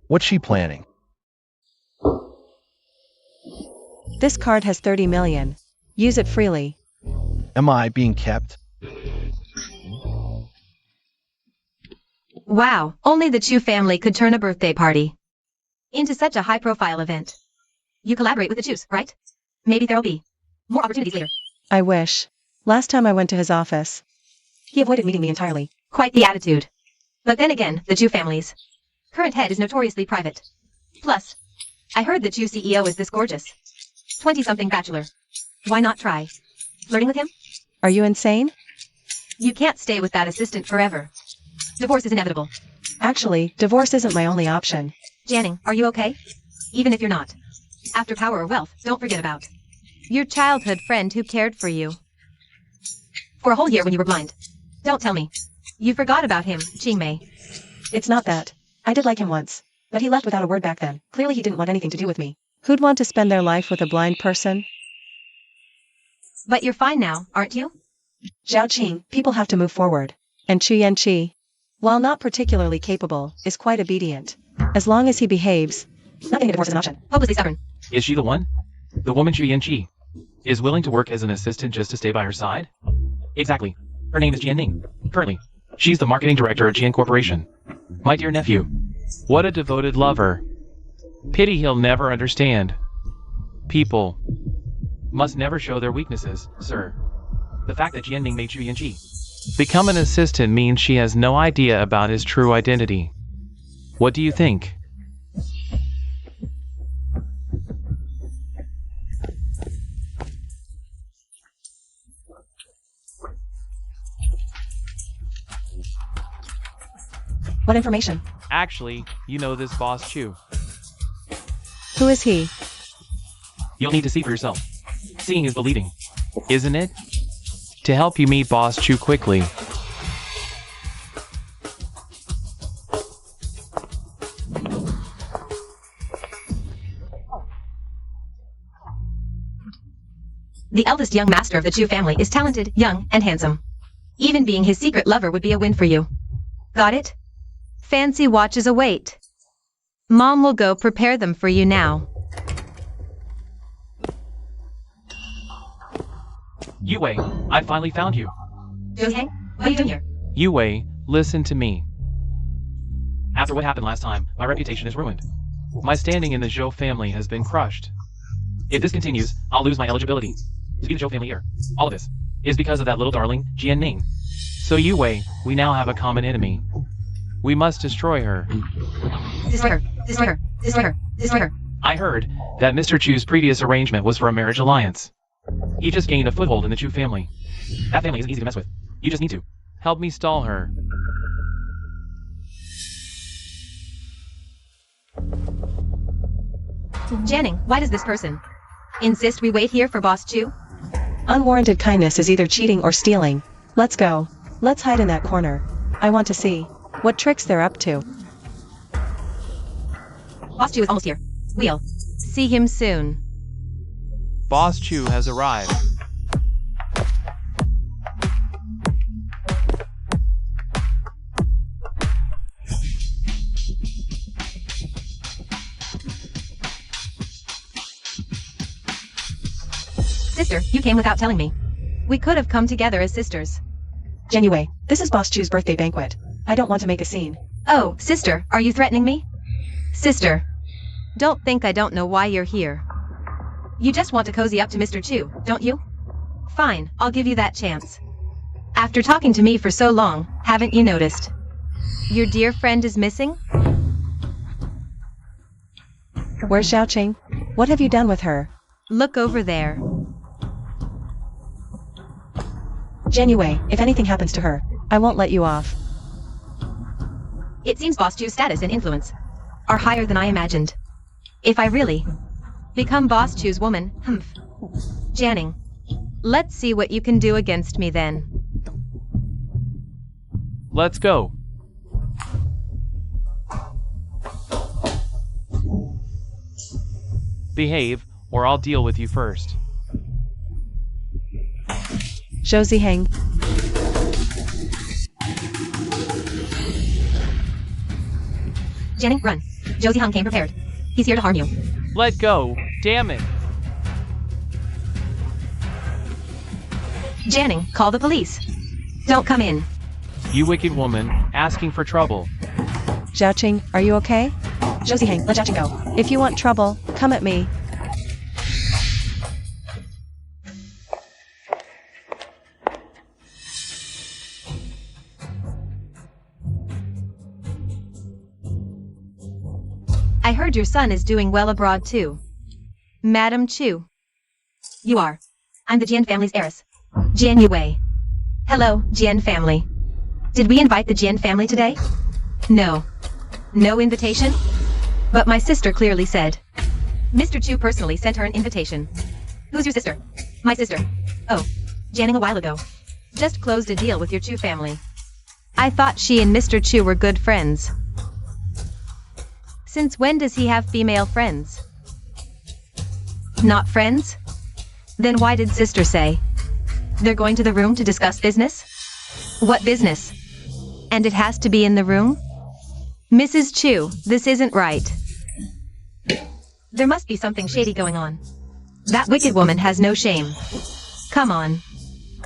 What's she planning? This card has 30 million. Use it freely. Am I being kept? Wow, only the Chu family could turn a birthday party into such a high-profile event. You collaborate with the Chus, right? Maybe there'll be more opportunities later. I wish. Last time I went to his office, he avoided meeting me entirely. Quite the attitude. But then again, the Chu family's current head is notoriously private. Plus, I heard the Chu CEO is this gorgeous 20-something bachelor. Why not try flirting with him? Are you insane? You can't stay with that assistant forever. Divorce is inevitable. Actually, divorce isn't my only option. Jian Ning, are you okay? Even if you're not. After power or wealth, don't forget about your childhood friend who cared for you for a whole year when you were blind. Don't tell me you forgot about him, Qingmei. It's not that. I did like him once, but he left without a word back then. Clearly he didn't want anything to do with me. Who'd want to spend their life with a blind person? But you're fine now, aren't you? Zhao Qing, people have to move forward. And Chu Yanchi, while not particularly capable, is quite obedient. As long as he behaves, not getting a divorce is an option. Hopelessly stubborn. Is she the one? The woman Chu Yanchi is willing to work as an assistant just to stay by her side? Exactly. Her name is Jian Ning. Currently, she's the marketing director at Jian Corporation. My dear nephew. What a devoted lover. Pity he'll never understand. People must never show their weaknesses, sir. The fact that Jian Ning made Chu Yanchi become an assistant means she has no idea about his true identity. What do you think? What information? Actually, you know this Boss Chu. Who is he? You'll need to see for yourself. Seeing is believing, isn't it? To help you meet Boss Chu quickly. The eldest young master of the Chu family is talented, young, and handsome. Even being his secret lover would be a win for you. Got it? Fancy watches await. Mom will go prepare them for you now. Yue, I finally found you. Zhou what are you doing here? Yue, listen to me. After what happened last time, my reputation is ruined. My standing in the Zhou family has been crushed. If this continues, I'll lose my eligibility to be the Zhou family heir. All of this is because of that little darling, Jian Ning. So Yue, we now have a common enemy. We must destroy her. Destroy her. Destroy her. Destroy her. Destroy her. I heard that Mr. Chu's previous arrangement was for a marriage alliance. He just gained a foothold in the Chu family. That family isn't easy to mess with. You just need to help me stall her. Jian Ning, why does this person insist we wait here for Boss Chu? Unwarranted kindness is either cheating or stealing. Let's go. Let's hide in that corner. I want to see what tricks they're up to. Boss Chu is almost here. We'll see him soon. Boss Chu has arrived. Sister, you came without telling me. We could have come together as sisters. Jian, this is Boss Chu's birthday banquet. I don't want to make a scene. Oh, sister, are you threatening me? Sister, don't think I don't know why you're here. You just want to cozy up to Mr. Chu, don't you? Fine, I'll give you that chance. After talking to me for so long, haven't you noticed? Your dear friend is missing? Where's Xiaoqing? What have you done with her? Look over there. Jian, if anything happens to her, I won't let you off. It seems Boss Chu's status and influence are higher than I imagined. If I really become Boss Chu's woman, Jian Ning, let's see what you can do against me then. Let's go. Behave, or I'll deal with you first. Zhou Ziheng. Jian Ning, run. Zhou Ziheng came prepared. He's here to harm you. Let go. Damn it. Jian Ning, call the police. Don't come in. You wicked woman, asking for trouble. Xiaoqing, are you okay? Zhou Ziheng, let Xiaoqing go. If you want trouble, come at me. I heard your son is doing well abroad too. Madam Chu. You are. I'm the Jian family's heiress. Jian Yue. Hello, Jian family. Did we invite the Jian family today? No. No invitation? But my sister clearly said. Mr. Chu personally sent her an invitation. Who's your sister? My sister. Oh, Jian Ning a while ago. Just closed a deal with your Chu family. I thought she and Mr. Chu were good friends. Since when does he have female friends? Not friends? Then why did sister say they're going to the room to discuss business? What business? And it has to be in the room? Mrs. Chu, this isn't right. There must be something shady going on. That wicked woman has no shame. Come on.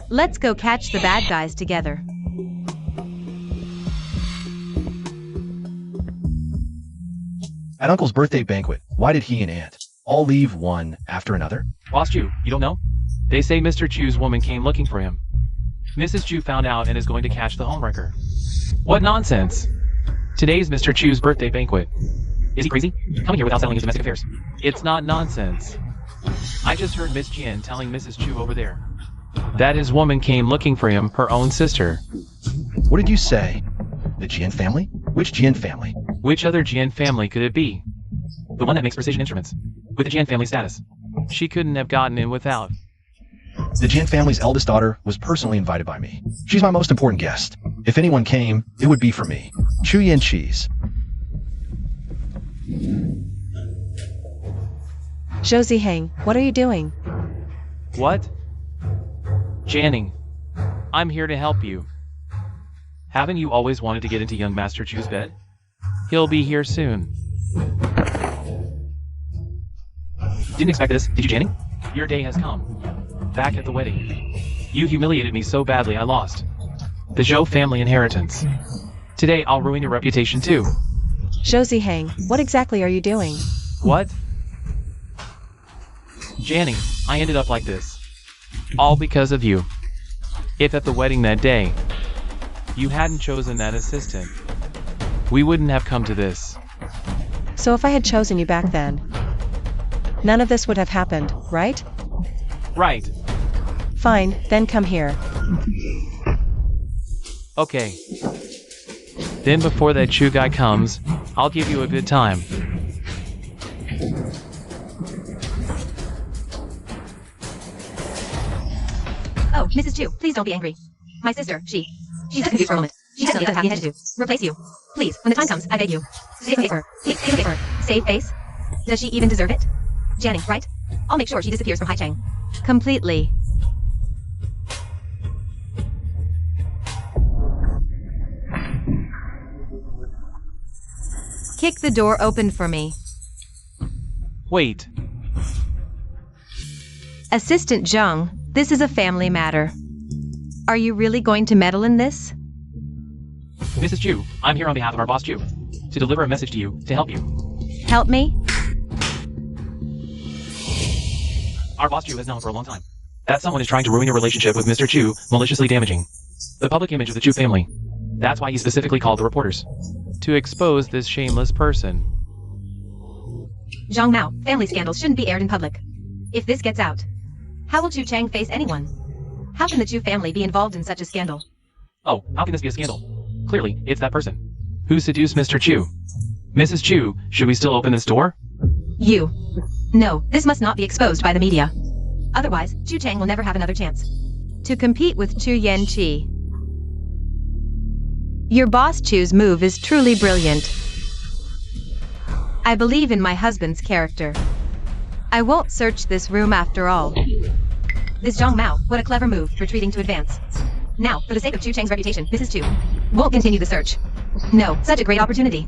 Let's go catch the bad guys together. At Uncle's birthday banquet, why did he and Aunt all leave one after another? Boss Chu, you don't know? They say Mr. Chu's woman came looking for him. Mrs. Chu found out and is going to catch the homewrecker. What nonsense! Today's Mr. Chu's birthday banquet. Is he crazy? Coming here without settling his domestic affairs. It's not nonsense. I just heard Miss Jian telling Mrs. Chu over there that his woman came looking for him, her own sister. What did you say? The Jian family? Which Jian family? Which other Jian family could it be? The one that makes precision instruments. With the Jian family status. She couldn't have gotten in without. The Jian family's eldest daughter was personally invited by me. She's my most important guest. If anyone came, it would be for me. Chu Yanchi's. Zhou Ziheng, what are you doing? What? Jian Ning, I'm here to help you. Haven't you always wanted to get into young Master Chu's bed? He'll be here soon. Didn't expect this, did you, Jian Ning? Your day has come. Back at the wedding. You humiliated me so badly I lost the Zhou family inheritance. Today I'll ruin your reputation too. Zhou Ziheng, what exactly are you doing? What? Jian Ning, I ended up like this. All because of you. If at the wedding that day, you hadn't chosen that assistant, we wouldn't have come to this. So if I had chosen you back then, none of this would have happened, right? Right. Fine, then come here. Okay. Then before that Chu guy comes, I'll give you a good time. Oh, Mrs. Chu, please don't be angry. My sister, she's confused for a moment. She definitely doesn't have the intention to replace you. Please, when the time comes, I beg you. Save face for her. Save face for her. Save face? Does she even deserve it? Jian Ning, right? I'll make sure she disappears from Haicheng. Completely. Kick the door open for me. Wait. Assistant Zhang, this is a family matter. Are you really going to meddle in this? Mrs. Chu, I'm here on behalf of our boss Chu, to deliver a message to you, to help you. Help me? Our boss Chu has known for a long time that someone is trying to ruin your relationship with Mr. Chu, maliciously damaging the public image of the Chu family. That's why he specifically called the reporters to expose this shameless person. Zhang Mao, family scandals shouldn't be aired in public. If this gets out, how will Chu Chang face anyone? How can the Chu family be involved in such a scandal? Oh, how can this be a scandal? Clearly, it's that person who seduced Mr. Chu. Mrs. Chu, should we still open this door? You. No, this must not be exposed by the media. Otherwise, Chu Chang will never have another chance to compete with Chu Yanchi. Your boss Chu's move is truly brilliant. I believe in my husband's character. I won't search this room after all. This Zhang Mao, what a clever move, retreating to advance. Now, for the sake of Chu Chang's reputation, Mrs. Chu won't continue the search. No, such a great opportunity.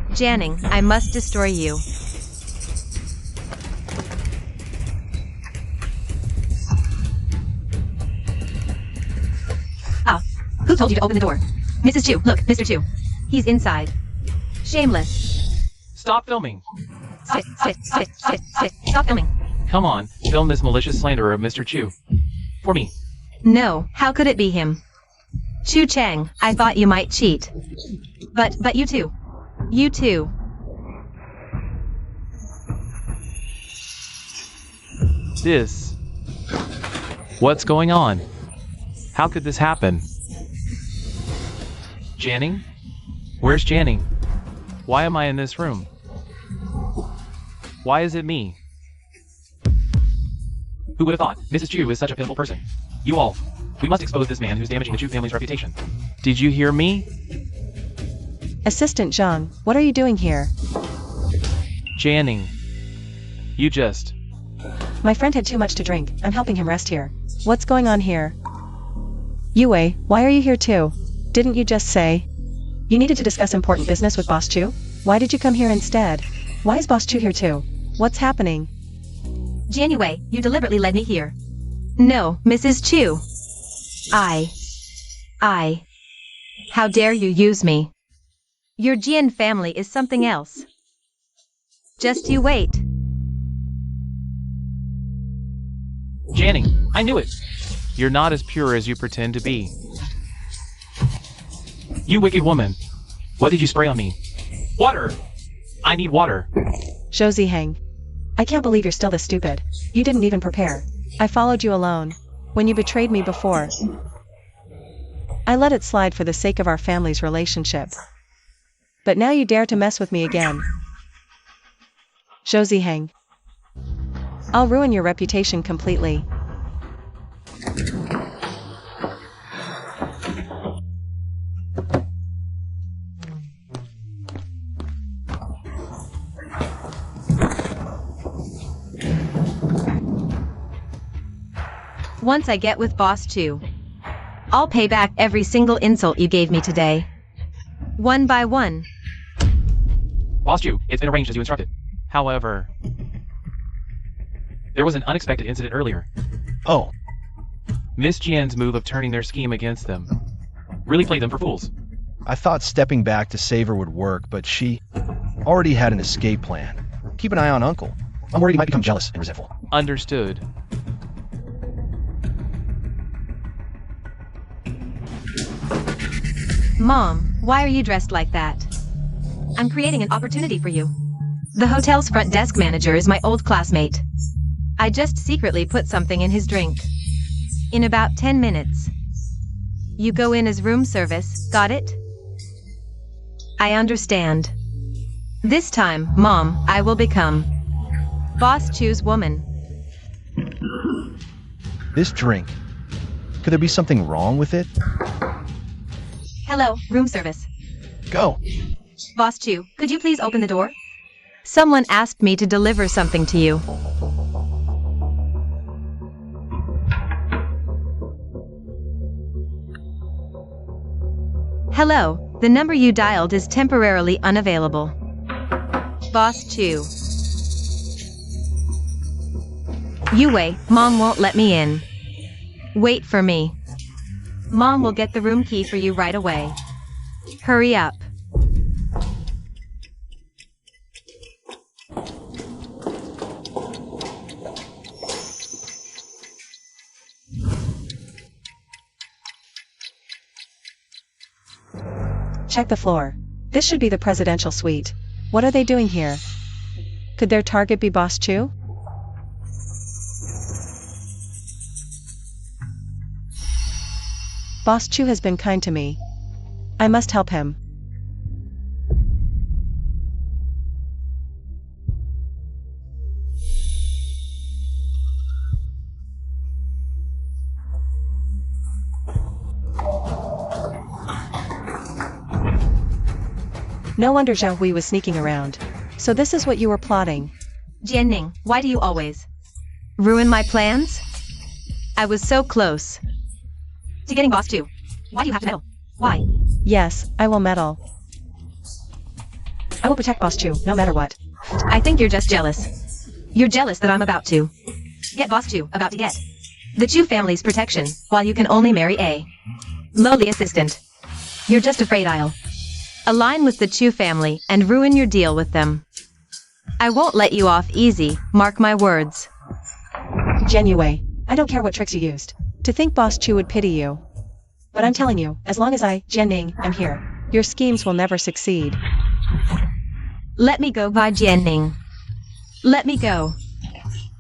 Jian Ning, I must destroy you. Ah, who told you to open the door? Mrs. Chu, look, Mr. Chu. He's inside. Shameless. Stop filming. Sit. Stop filming. Come on, film this malicious slanderer of Mr. Chu. For me. No, how could it be him? Chu Chang, I thought you might cheat. But you too. You too. This. What's going on? How could this happen? Jian Ning? Where's Jian Ning? Why am I in this room? Why is it me? Who would have thought Mrs. Chu is such a pitiful person? You all. We must expose this man who's damaging the Chu family's reputation. Did you hear me? Assistant Zhang, what are you doing here? Jian Ning. You just... My friend had too much to drink. I'm helping him rest here. What's going on here? Yue, why are you here too? Didn't you just say you needed to discuss important business with Boss Chu? Why did you come here instead? Why is Boss Chu here too? What's happening? Jian Yue, you deliberately led me here. No, Mrs. Chu. I. How dare you use me? Your Jian family is something else. Just you wait. Jian Ning, I knew it. You're not as pure as you pretend to be. You wicked woman. What did you spray on me? Water! I need water. Zhou Hang. I can't believe you're still this stupid. You didn't even prepare. I followed you alone. When you betrayed me before, I let it slide for the sake of our family's relationship. But now you dare to mess with me again. Zhou Hang. I'll ruin your reputation completely. Once I get with Boss Chu, I'll pay back every single insult you gave me today. One by one. Boss Chu, it's been arranged as you instructed. However, there was an unexpected incident earlier. Oh, Miss Jian's move of turning their scheme against them really played them for fools. I thought stepping back to save her would work, but she already had an escape plan. Keep an eye on Uncle. I'm worried he might become jealous and resentful. Understood. Mom, why are you dressed like that? I'm creating an opportunity for you. The hotel's front desk manager is my old classmate. I just secretly put something in his drink. In about 10 minutes. You go in as room service, got it? I understand. This time, Mom, I will become Boss Chu's woman. This drink. Could there be something wrong with it? Hello, room service. Go. Boss Chu, could you please open the door? Someone asked me to deliver something to you. Hello, the number you dialed is temporarily unavailable. Boss Chu. Yue, Mom won't let me in. Wait for me. Mom will get the room key for you right away. Hurry up. Check the floor. This should be the presidential suite. What are they doing here? Could their target be Boss Chu? Boss Chu has been kind to me. I must help him. No wonder Zhao Hui was sneaking around. So this is what you were plotting. Jian Ning, why do you always ruin my plans? I was so close to getting Boss Chu. Why do you have to meddle? Why? Yes, I will meddle. I will protect Boss Chu, no matter what. I think you're just jealous. You're jealous that I'm about to get Boss Chu, about to get the Chu family's protection, while you can only marry a lowly assistant. You're just afraid I'll align with the Chu family and ruin your deal with them. I won't let you off easy, mark my words. Jian Yue, I don't care what tricks you used. To think Boss Chu would pity you. But I'm telling you, as long as I, Jian Ning, am here, your schemes will never succeed. Let me go by Jian Ning. Let me go.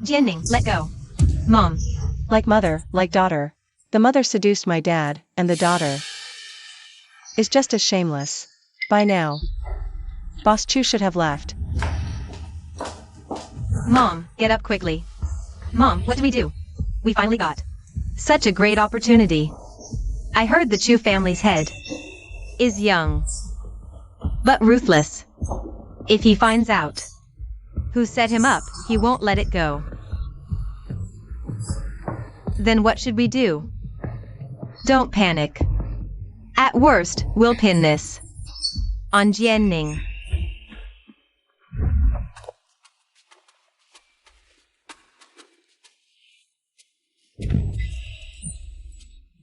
Jian Ning, let go. Mom. Like mother, like daughter. The mother seduced my dad, and the daughter is just as shameless. By now, Boss Chu should have left. Mom, get up quickly. Mom, what do we do? We finally got such a great opportunity. I heard the Chu family's head is young, but ruthless. If he finds out who set him up, he won't let it go. Then what should we do? Don't panic. At worst, we'll pin this on Jian Ning.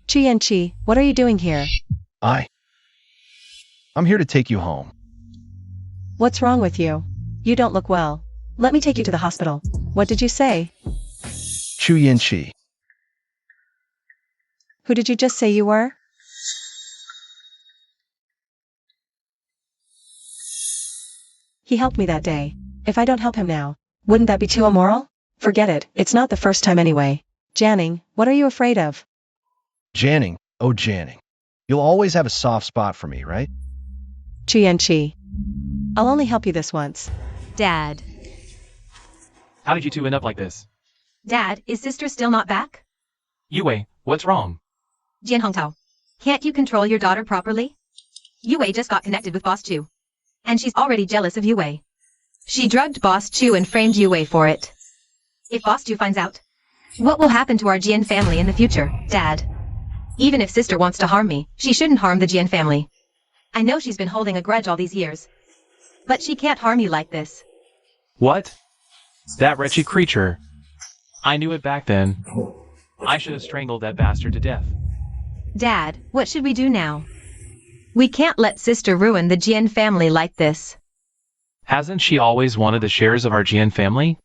Chu Yanchi, what are you doing here? I'm here to take you home. What's wrong with you? You don't look well. Let me take you to the hospital. What did you say? Chu Yanchi. Who did you just say you were? He helped me that day. If I don't help him now, wouldn't that be too immoral? Forget it, it's not the first time anyway. Jian Ning, what are you afraid of? Jian Ning, oh Jian Ning. You'll always have a soft spot for me, right? Chu Yanchi. I'll only help you this once. Dad. How did you two end up like this? Dad, is sister still not back? Yue, what's wrong? Jian Hongtao. Can't you control your daughter properly? Yue just got connected with Boss Chu. And she's already jealous of Yue. She drugged Boss Chu and framed Yue for it. If Boss Chu finds out, what will happen to our Jian family in the future, Dad? Even if sister wants to harm me, she shouldn't harm the Jian family. I know she's been holding a grudge all these years. But she can't harm you like this. What? That wretched creature. I knew it back then. I should have strangled that bastard to death. Dad, what should we do now? We can't let sister ruin the Jian family like this. Hasn't she always wanted the shares of our Jian family?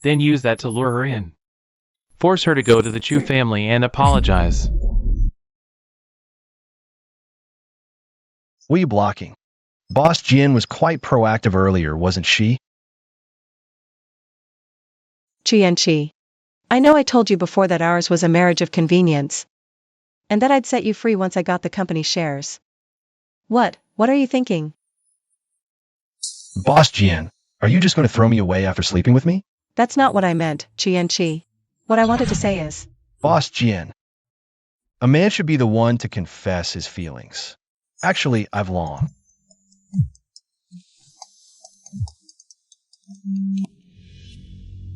Then use that to lure her in. Force her to go to the Chu family and apologize. What are you blocking? Boss Jian was quite proactive earlier, wasn't she? Chu Yanchi. I know I told you before that ours was a marriage of convenience. And that I'd set you free once I got the company shares. What are you thinking? Boss Jian, are you just going to throw me away after sleeping with me? That's not what I meant, Chu Yanchi. What I wanted to say is, Boss Jian, a man should be the one to confess his feelings. Actually, I've long.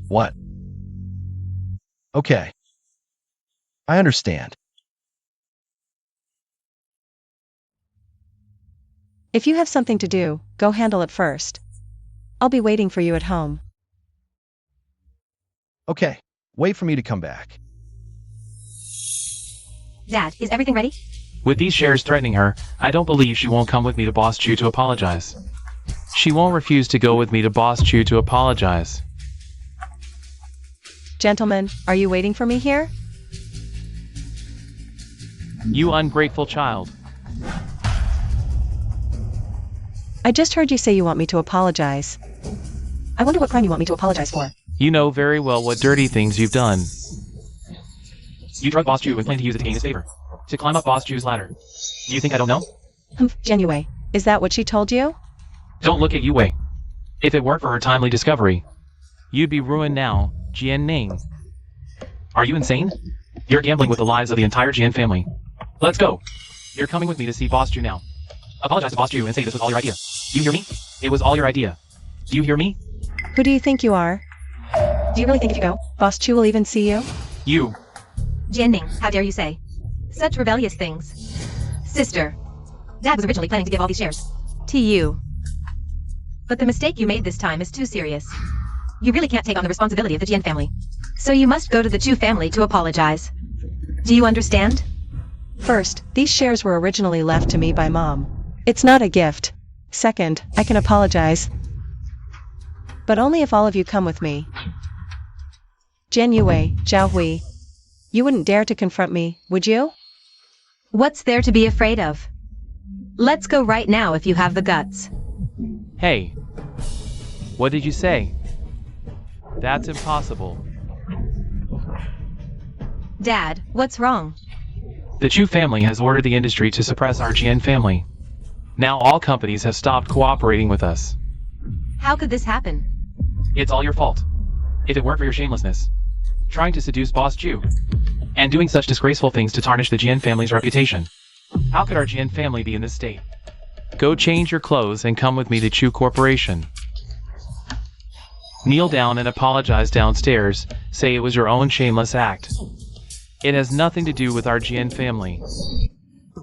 What? Okay. I understand. if you have something to do, go handle it first. I'll be waiting for you at home. Okay, wait for me to come back. Dad, is everything ready? With these shares threatening her, I don't believe she won't come with me to Boss Chu to apologize. She won't refuse to go with me to Boss Chu to apologize. Gentlemen, are you waiting for me here? You ungrateful child. I just heard you say you want me to apologize. I wonder what crime you want me to apologize for. You know very well what dirty things you've done. You drugged Boss Chu and planned to use it to gain his favor. To climb up Boss Chu's ladder. Do you think I don't know? Jian, is that what she told you? Don't look at Yue. If it weren't for her timely discovery, you'd be ruined now, Jian Ning. Are you insane? You're gambling with the lives of the entire Jian family. Let's go. You're coming with me to see Boss Chu now. Apologize to Boss Chu and say this was all your idea. Do you hear me? It was all your idea. Do you hear me? Who do you think you are? Do you really think if you go, Boss Chu will even see you? You. Jian Ning, how dare you say such rebellious things? Sister, Dad was originally planning to give all these shares to you. But the mistake you made this time is too serious. You really can't take on the responsibility of the Jian family. So you must go to the Chu family to apologize. Do you understand? First, these shares were originally left to me by Mom. It's not a gift. Second, I can apologize. But only if all of you come with me. Jian Yue, Zhao Hui. You wouldn't dare to confront me, would you? What's there to be afraid of? Let's go right now if you have the guts. Hey. What did you say? That's impossible. Dad, what's wrong? The Chu family has ordered the industry to suppress our Jian family. Now all companies have stopped cooperating with us. How could this happen? It's all your fault. If it weren't for your shamelessness, trying to seduce Boss Chu, and doing such disgraceful things to tarnish the Jian family's reputation, how could our Jian family be in this state? Go change your clothes and come with me to Chu Corporation. Kneel down and apologize downstairs, say it was your own shameless act. It has nothing to do with our Jian family.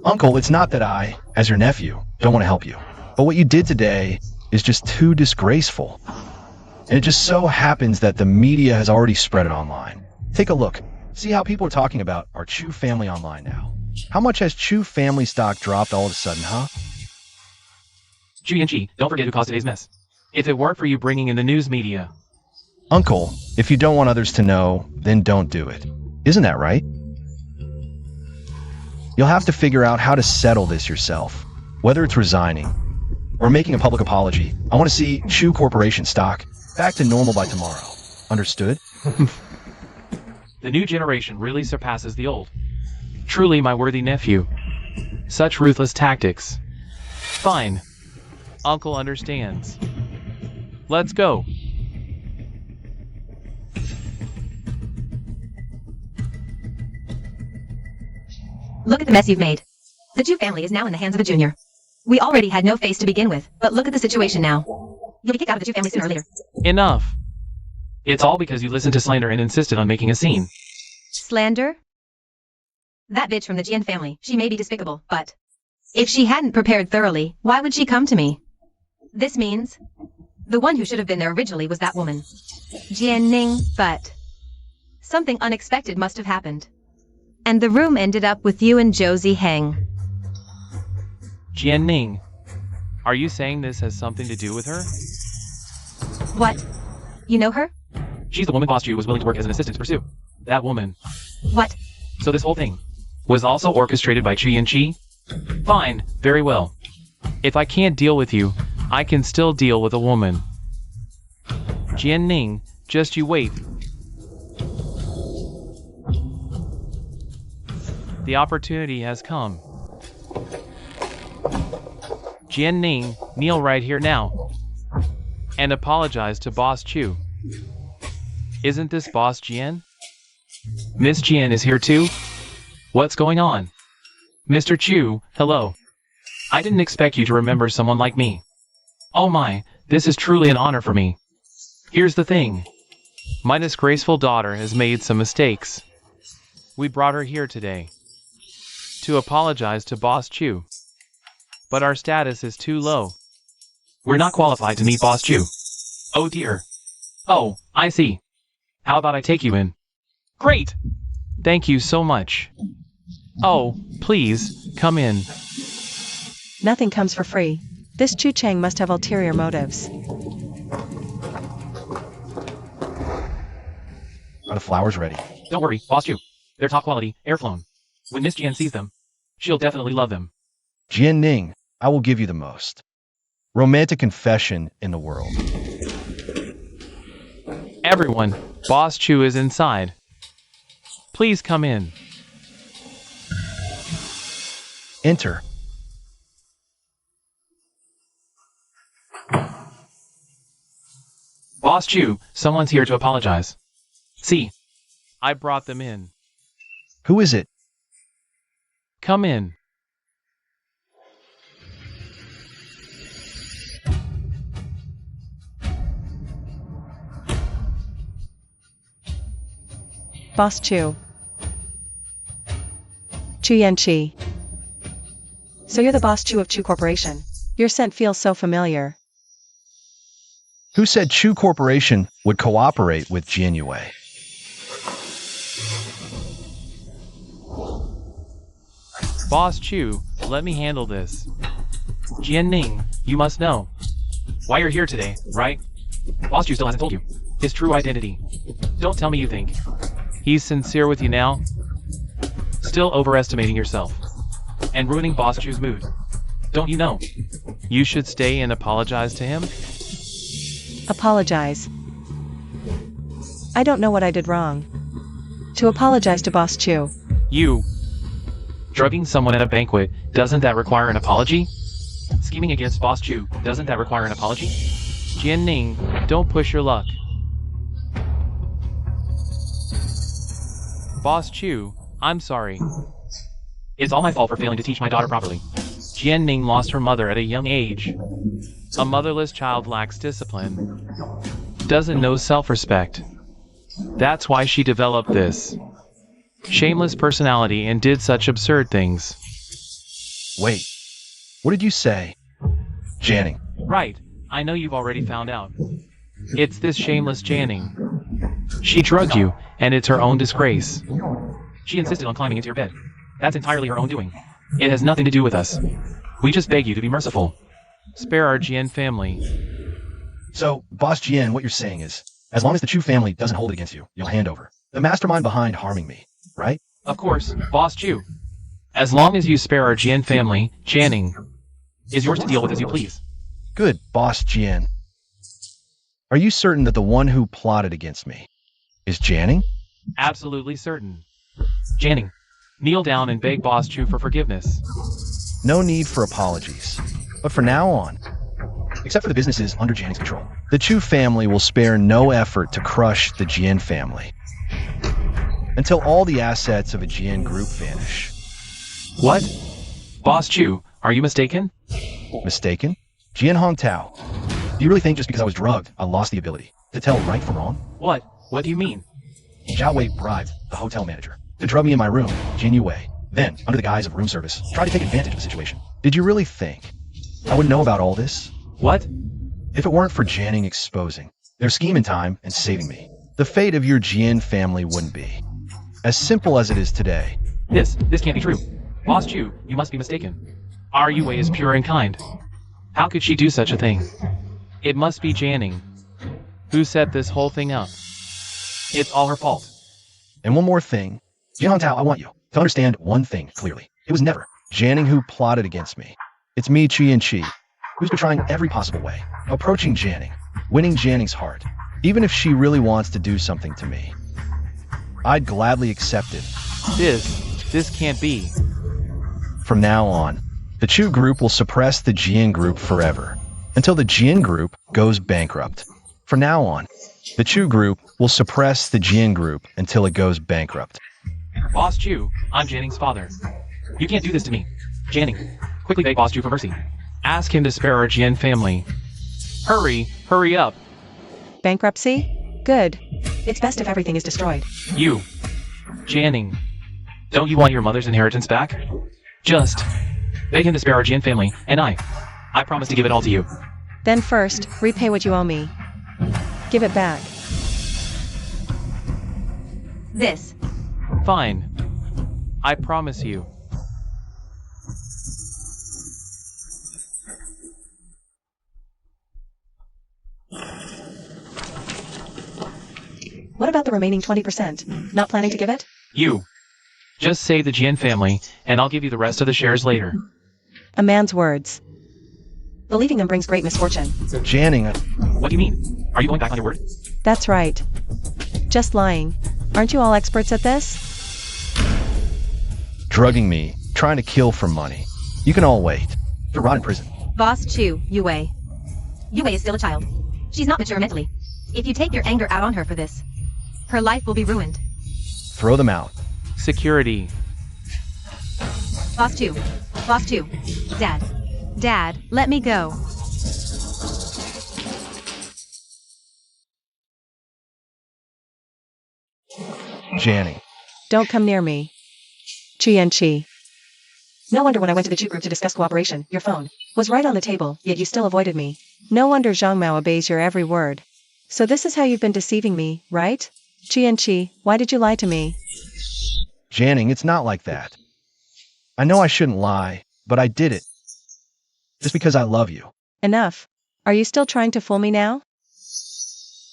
Uncle, it's not that I, as your nephew, don't want to help you. But what you did today is just too disgraceful. And it just so happens that the media has already spread it online. Take a look. See how people are talking about our Chu family online now. How much has Chu family stock dropped all of a sudden, huh? Chu Yanchi, don't forget who caused today's mess. If it weren't for you bringing in the news media. Uncle, if you don't want others to know, then don't do it. Isn't that right? You'll have to figure out how to settle this yourself. Whether it's resigning or making a public apology. I want to see Chu Corporation stock back to normal by tomorrow. Understood? The new generation really surpasses the old. Truly, my worthy nephew. Such ruthless tactics. Fine. Uncle understands. Let's go. Look at the mess you've made. The Chu family is now in the hands of a junior. We already had no face to begin with, but look at the situation now. You'll be kicked out of the Chu family sooner or later. Enough. It's all because you listened to slander and insisted on making a scene. Slander? That bitch from the Jian family, she may be despicable, but if she hadn't prepared thoroughly, why would she come to me? This means the one who should have been there originally was that woman, Jian Ning, but something unexpected must have happened. And the room ended up with you and Josie Heng. Jian Ning, are you saying this has something to do with her? What? You know her? She's the woman Boss Chu was willing to work as an assistant to pursue. That woman. What? So this whole thing was also orchestrated by Chu Yanchi? Fine, very well. If I can't deal with you, I can still deal with a woman. Jian Ning, just you wait. The opportunity has come. Jian Ning, kneel right here now. And apologize to Boss Chu. Isn't this Boss Jian? Miss Jian is here too? What's going on? Mr. Chu, hello. I didn't expect you to remember someone like me. Oh my, this is truly an honor for me. Here's the thing. My disgraceful daughter has made some mistakes. We brought her here today to apologize to Boss Chu. But our status is too low. We're not qualified to meet Boss Chu. Oh dear. Oh, I see. How about I take you in? Great! Thank you so much. Oh, please, come in. Nothing comes for free. This Chu Chang must have ulterior motives. Are the flowers ready? Don't worry, Boss Chu. They're top quality, air flown. When Miss Jian sees them, she'll definitely love them. Jian Ning, I will give you the most romantic confession in the world. Everyone, Boss Chu is inside. Please come in. Enter. Boss Chu, someone's here to apologize. See, I brought them in. Who is it? Come in. Boss Chu. Chu Yanchi. So you're the Boss Chu of Chu Corporation. Your scent feels so familiar. Who said Chu Corporation would cooperate with Jian Yue? Boss Chu, let me handle this. Jian Ning, you must know why you're here today, right? Boss Chu still hasn't told you his true identity. Don't tell me you think he's sincere with you now. Still overestimating yourself and ruining Boss Chu's mood. Don't you know? You should stay and apologize to him. Apologize. I don't know what I did wrong. To apologize to Boss Chu. You drugging someone at a banquet, doesn't that require an apology? Scheming against Boss Chu, doesn't that require an apology? Jian Ning, don't push your luck. Boss Chu, I'm sorry. It's all my fault for failing to teach my daughter properly. Jian Ning lost her mother at a young age. A motherless child lacks discipline, doesn't know self-respect. That's why she developed this shameless personality and did such absurd things. Wait, what did you say? Jian Ning. Right, I know you've already found out. It's this shameless Jian Ning. She drugged you, and it's her own disgrace. She insisted on climbing into your bed. That's entirely her own doing. It has nothing to do with us. We just beg you to be merciful. Spare our Jian family. So, Boss Jian, what you're saying is, as long as the Chu family doesn't hold it against you, you'll hand over the mastermind behind harming me, right? Of course, Boss Chu. As long as you spare our Jian family, Jian Ning is yours to deal with as you please. Good, Boss Jian. Are you certain that the one who plotted against me is Jian Ning? Absolutely certain. Jian Ning, kneel down and beg Boss Chu for forgiveness. No need for apologies. But from now on, except for the businesses under Jian Ning's control, the Chu family will spare no effort to crush the Jian family until all the assets of a Jian group vanish. What? Boss Chu, are you mistaken? Mistaken? Jian Hongtao, do you really think just because I was drugged, I lost the ability to tell right from wrong? What? What do you mean? Zhao Wei bribed the hotel manager to drug me in my room, Jian Yue, then, under the guise of room service, tried to take advantage of the situation. Did you really think I would know about all this? What? If it weren't for Jian Ning exposing their scheme in time and saving me, the fate of your Jian family wouldn't be as simple as it is today. This can't be true. Boss Chu, you must be mistaken. Our Yue is pure and kind. How could she do such a thing? It must be Jian Ning who set this whole thing up. It's all her fault. And one more thing. Jian Hongtao, I want you to understand one thing clearly. It was never Jian Ning who plotted against me. It's me, Chu Yanchi, who's been trying every possible way, approaching Jian Ning, winning Jian Ning's heart. Even if she really wants to do something to me, I'd gladly accept it. This This can't be. From now on, the Chu group will suppress the Jian group forever, until the Jian group goes bankrupt. From now on, the Chu group will suppress the Jian group until it goes bankrupt. Boss Chu, I'm Jian Ning's father. You can't do this to me. Jian Ning, quickly beg Boss Chu for mercy. Ask him to spare our Jian family. Hurry up. Bankruptcy? Good. It's best if everything is destroyed. You, Jian Ning, don't you want your mother's inheritance back? Just beg him to spare our Jian family, and I promise to give it all to you. Then first, repay what you owe me. Give it back. This. Fine. I promise you. What about the remaining 20%? Not planning to give it? You, just save the Jian family, and I'll give you the rest of the shares later. A man's words. Believing them brings great misfortune. Jian Ning, What do you mean? Are you going back on your word? That's right. Just lying. Aren't you all experts at this? drugging me, trying to kill for money. You can all wait. You'll rot in prison. Boss Chu, Yue. Yue is still a child. She's not mature mentally. If you take your anger out on her for this, her life will be ruined. Throw them out. Security. Boss Chu. Boss Chu. Dad. Dad, let me go. Jian Ning. Don't come near me. Chu Yanchi. No wonder when I went to the Chu group to discuss cooperation, your phone was right on the table, yet you still avoided me. No wonder Zhang Mao obeys your every word. So this is how you've been deceiving me, right? Chu Yanchi, why did you lie to me? Jian Ning, it's not like that. I know I shouldn't lie, but I did it. Just because I love you. Enough. Are you still trying to fool me now?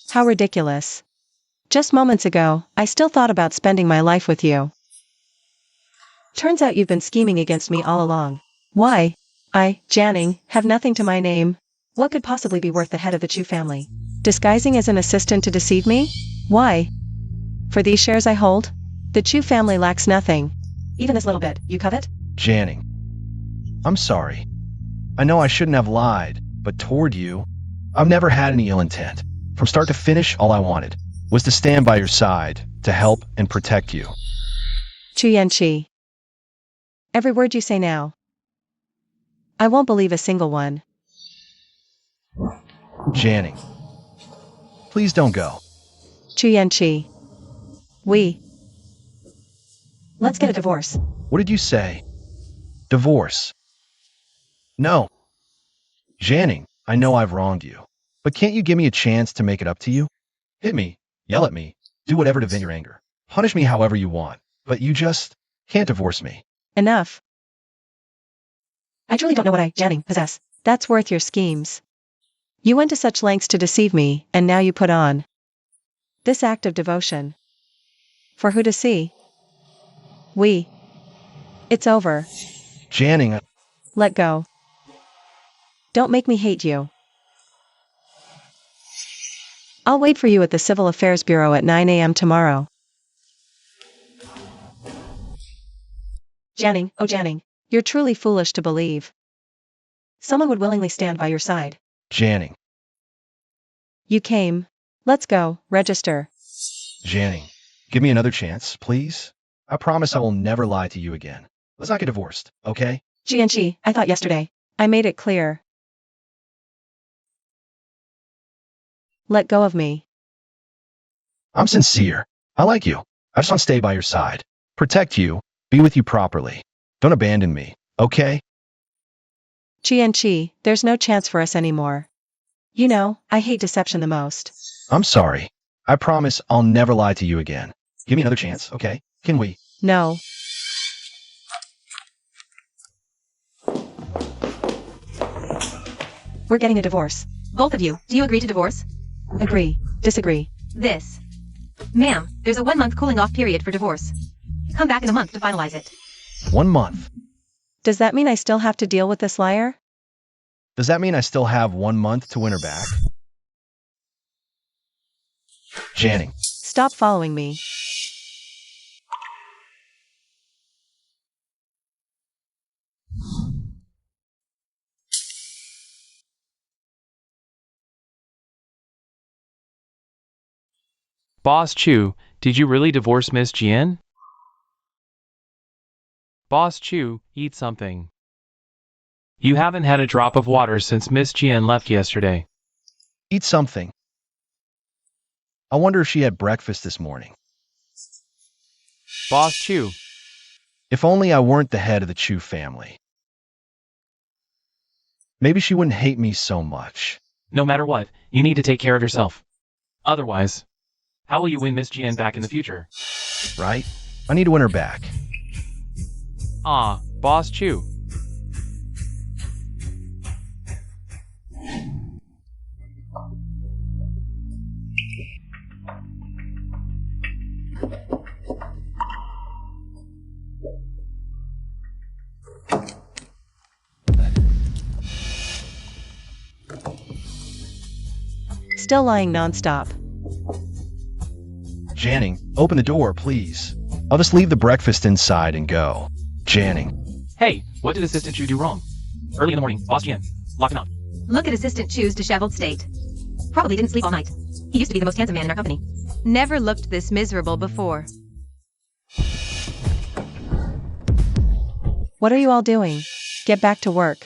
How ridiculous. Just moments ago, I still thought about spending my life with you. Turns out you've been scheming against me all along. Why? I, Jian Ning, have nothing to my name. What could possibly be worth the head of the Chu family? Disguising as an assistant to deceive me? Why? For these shares I hold? The Chu family lacks nothing. Even this little bit, you covet? Jian Ning. I'm sorry. I know I shouldn't have lied, but toward you, I've never had any ill intent. From start to finish, all I wanted was to stand by your side, to help and protect you. Chu Yanchi. Every word you say now. I won't believe a single one. Jian Ning. Please don't go. Chu Yanchi. Let's get a divorce. What did you say? Divorce. No. Jian Ning, I know I've wronged you, but can't you give me a chance to make it up to you? Hit me, yell at me, do whatever to vent your anger. Punish me however you want, but you just can't divorce me. Enough. I truly don't know what I, Jian Ning, possess. That's worth your schemes. You went to such lengths to deceive me, and now you put on this act of devotion. For who to see? It's over. Jian Ning, Let go. Don't make me hate you. I'll wait for you at the Civil Affairs Bureau at 9 a.m. tomorrow. Jian Ning, oh Jian Ning, you're truly foolish to believe someone would willingly stand by your side. Jian Ning, You came. Let's go, register. Jian Ning, give me another chance, please. I promise I will never lie to you again. Let's not get divorced, okay? Jianchi, I thought yesterday I made it clear. Let go of me. I'm sincere. I like you. I just want to stay by your side. Protect you. Be with you properly. Don't abandon me, okay? Jianchi, there's no chance for us anymore. You know, I hate deception the most. I'm sorry. I promise I'll never lie to you again. Give me another chance, okay? Can we? No. We're getting a divorce. Both of you, do you agree to divorce? Agree. Disagree. This. Ma'am, there's a 1-month cooling off period for divorce. Come back in a month to finalize it. 1 month. Does that mean I still have to deal with this liar? Does that mean I still have 1 month to win her back? Jian Ning, Stop following me. Boss Chu, did you really divorce Miss Jian? Boss Chu, eat something. You haven't had a drop of water since Miss Jian left yesterday. Eat something. I wonder if she had breakfast this morning. Boss Chu. If only I weren't the head of the Chu family. Maybe she wouldn't hate me so much. No matter what, you need to take care of yourself. Otherwise, how will you win Miss Jian back in the future? Right? I need to win her back. Ah, Boss Chu. Still lying nonstop. Jian Ning, open the door, please. I'll just leave the breakfast inside and go. Jian Ning. Hey, what did Assistant Chu do wrong? Early in the morning, Boss Jian. Lock him out. Look at Assistant Chu's disheveled state. Probably didn't sleep all night. He used to be the most handsome man in our company. Never looked this miserable before. What are you all doing? Get back to work.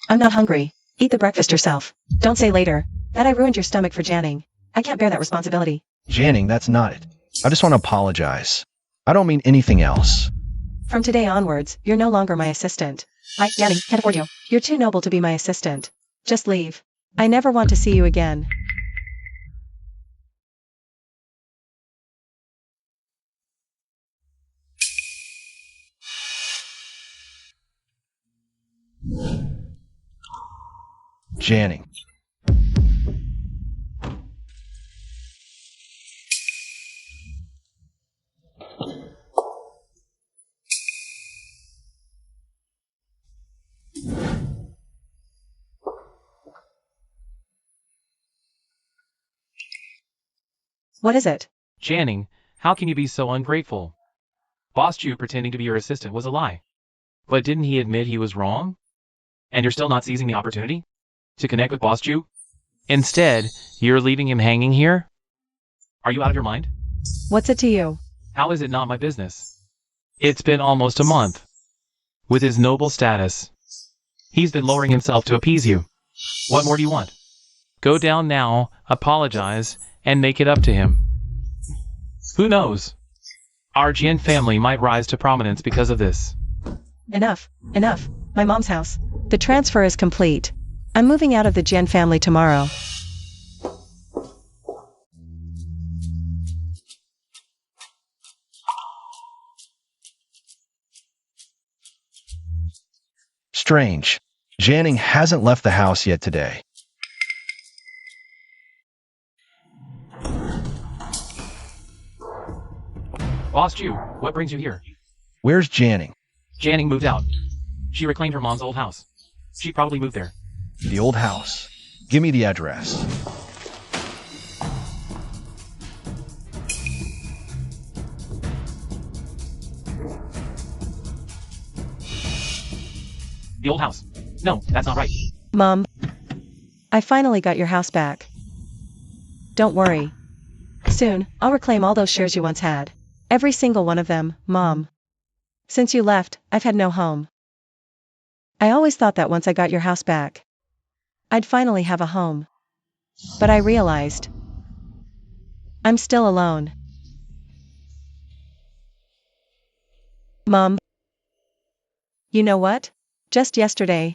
I'm not hungry. Eat the breakfast yourself. Don't say later that I ruined your stomach for Jian Ning. I can't bear that responsibility. Jian Ning, that's not it. I just want to apologize. I don't mean anything else. From today onwards, you're no longer my assistant. Jian Ning, can't afford you. You're too noble to be my assistant. Just leave. I never want to see you again. Jian Ning. What is it? Jian Ning, how can you be so ungrateful? Boss Chu pretending to be your assistant was a lie. But didn't he admit he was wrong? And you're still not seizing the opportunity to connect with Boss Chu? Instead, you're leaving him hanging here? Are you out of your mind? What's it to you? How is it not my business? It's been almost a month. With his noble status, he's been lowering himself to appease you. What more do you want? Go down now, apologize, and make it up to him. Who knows? Our Jian family might rise to prominence because of this. Enough. Enough. My mom's house. The transfer is complete. I'm moving out of the Jian family tomorrow. Strange. Jian Ning hasn't left the house yet today. Boss Chu, what brings you here? Where's Jian Ning? Jian Ning moved out. She reclaimed her mom's old house. She probably moved there. The old house. Give me the address. The old house. No, that's not right. Mom, I finally got your house back. Don't worry. Soon, I'll reclaim all those shares you once had. Every single one of them, Mom. Since you left, I've had no home. I always thought that once I got your house back, I'd finally have a home. But I realized I'm still alone. Mom, you know what? Just yesterday,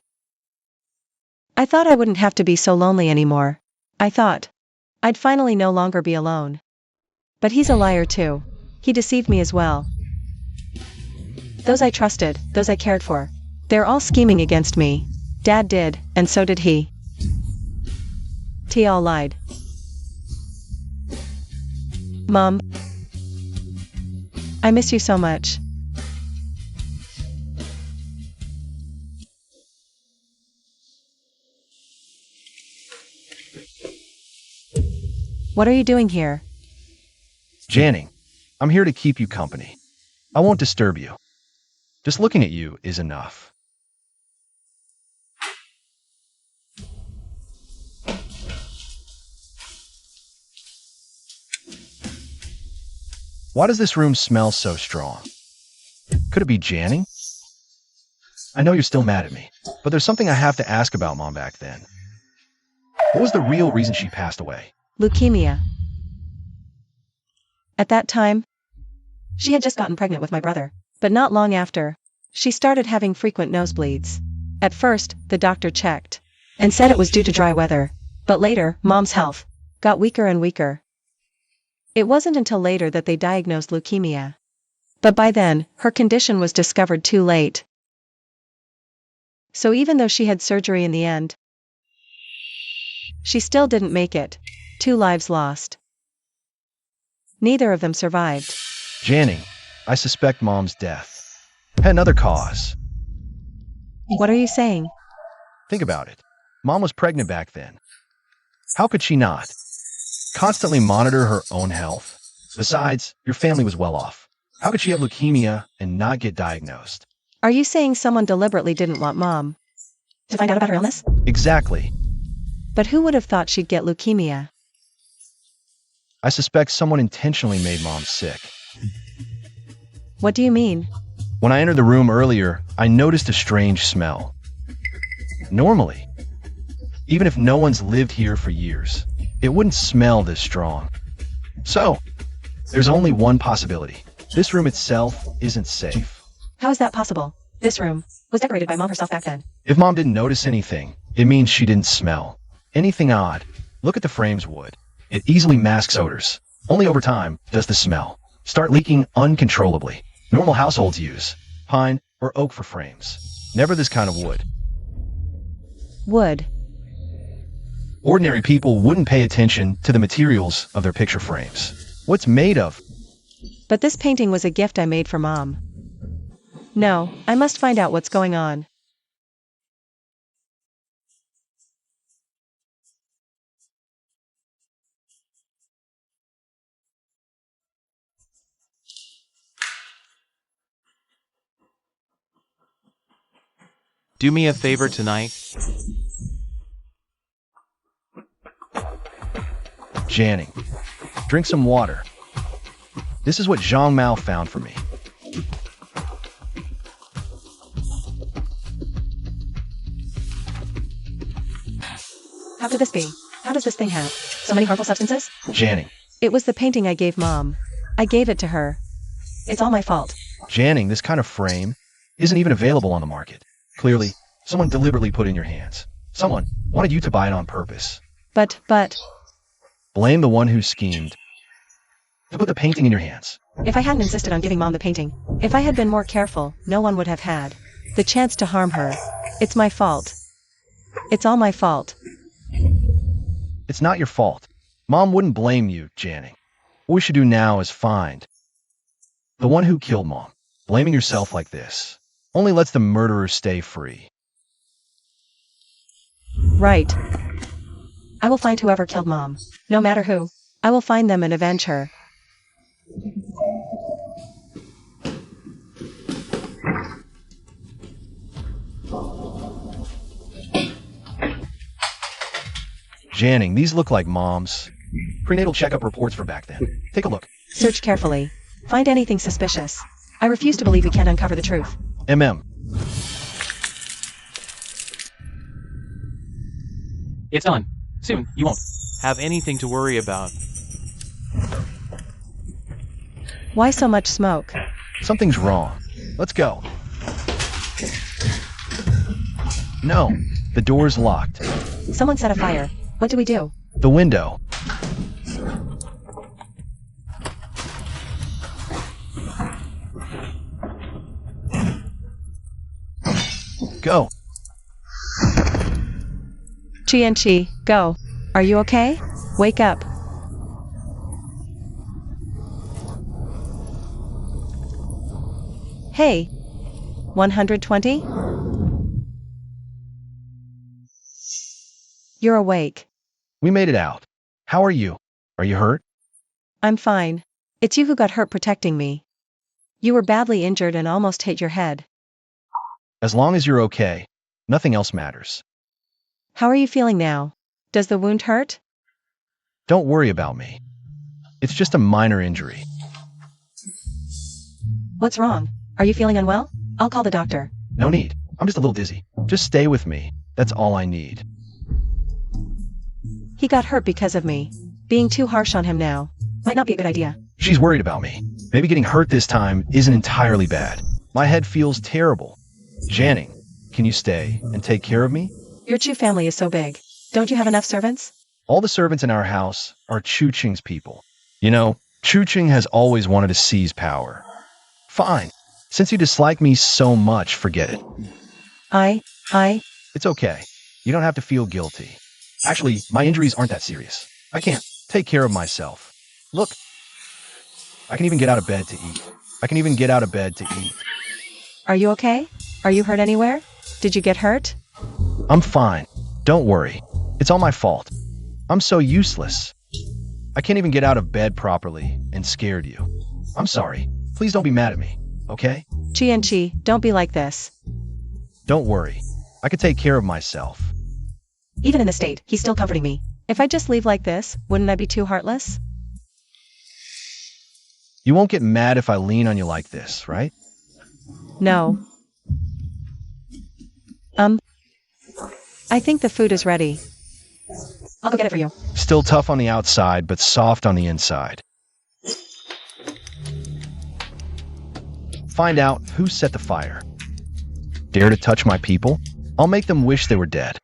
I thought I wouldn't have to be so lonely anymore. I thought I'd finally no longer be alone. But he's a liar too. He deceived me as well. Those I trusted, those I cared for, they're all scheming against me. Dad did, and so did he. T all lied. Mom, I miss you so much. What are you doing here? Jian Ning, I'm here to keep you company. I won't disturb you. Just looking at you is enough. Why does this room smell so strong? Could it be Jian Ning? I know you're still mad at me, but there's something I have to ask about Mom back then. What was the real reason she passed away? Leukemia. At that time, she had just gotten pregnant with my brother, but not long after, she started having frequent nosebleeds. At first, the doctor checked and said it was due to dry weather, but later, Mom's health got weaker and weaker. It wasn't until later that they diagnosed leukemia. But by then, her condition was discovered too late. So even though she had surgery in the end, she still didn't make it. 2 lives lost. Neither of them survived. Jian Ning, I suspect Mom's death had another cause. What are you saying? Think about it. Mom was pregnant back then. How could she not constantly monitor her own health? Besides, your family was well off. How could she have leukemia and not get diagnosed? Are you saying someone deliberately didn't want Mom to find out about her illness? Exactly. But who would have thought she'd get leukemia? I suspect someone intentionally made Mom sick. What do you mean? When I entered the room earlier, I noticed a strange smell. Normally, even if no one's lived here for years, it wouldn't smell this strong. So, there's only one possibility. This room itself isn't safe. How is that possible? This room was decorated by Mom herself back then. If Mom didn't notice anything, it means she didn't smell anything odd. Look at the frame's wood. It easily masks odors. Only over time does the smell start leaking uncontrollably. Normal households use pine or oak for frames. Never this kind of wood. Wood. Ordinary people wouldn't pay attention to the materials of their picture frames. What's made of? But this painting was a gift I made for Mom. No, I must find out what's going on. Do me a favor tonight. Jian Ning, drink some water. This is what Zhang Mao found for me. How could this be? How does this thing have so many harmful substances? Jian Ning. It was the painting I gave Mom. I gave it to her. It's all my fault. Jian Ning, this kind of frame isn't even available on the market. Clearly, someone deliberately put it in your hands. Someone wanted you to buy it on purpose. But, Blame the one who schemed to put the painting in your hands. if I hadn't insisted on giving Mom the painting, if I had been more careful, no one would have had the chance to harm her. It's my fault. It's all my fault. It's not your fault. Mom wouldn't blame you, Jian Ning. What we should do now is find the one who killed Mom. Blaming yourself like this only lets the murderer stay free. Right. I will find whoever killed Mom. No matter who. I will find them and avenge her. Jian Ning, these look like Mom's prenatal checkup reports from back then. Take a look. Search carefully. Find anything suspicious. I refuse to believe we can't uncover the truth. It's done. Soon, you won't have anything to worry about. Why so much smoke? Something's wrong. Let's go. No, the door's locked. Someone set a fire. What do we do? The window. Go. Chu Yanchi, go. Are you okay? Wake up. Hey. 120? You're awake. We made it out. How are you? Are you hurt? I'm fine. It's you who got hurt protecting me. You were badly injured and almost hit your head. As long as you're okay, nothing else matters. How are you feeling now? Does the wound hurt? Don't worry about me. It's just a minor injury. What's wrong? Are you feeling unwell? I'll call the doctor. No need. I'm just a little dizzy. Just stay with me. That's all I need. He got hurt because of me. Being too harsh on him now might not be a good idea. She's worried about me. Maybe getting hurt this time isn't entirely bad. My head feels terrible. Jian Ning, can you stay and take care of me? Your Chu family is so big. Don't you have enough servants? All the servants in our house are Chu Qing's people. You know, Chu Qing has always wanted to seize power. Fine. Since you dislike me so much, forget it. It's okay. You don't have to feel guilty. Actually, my injuries aren't that serious. I can't take care of myself. Look, I can even get out of bed to eat. Are you okay? Are you hurt anywhere? Did you get hurt? I'm fine. Don't worry. It's all my fault. I'm so useless. I can't even get out of bed properly and scared you. I'm sorry. Please don't be mad at me, okay? Chu Yanchi, don't be like this. Don't worry. I can take care of myself. Even in this state, he's still comforting me. If I just leave like this, wouldn't I be too heartless? You won't get mad if I lean on you like this, right? No. I think the food is ready. I'll go get it for you. Still tough on the outside, but soft on the inside. Find out who set the fire. Dare to touch my people? I'll make them wish they were dead.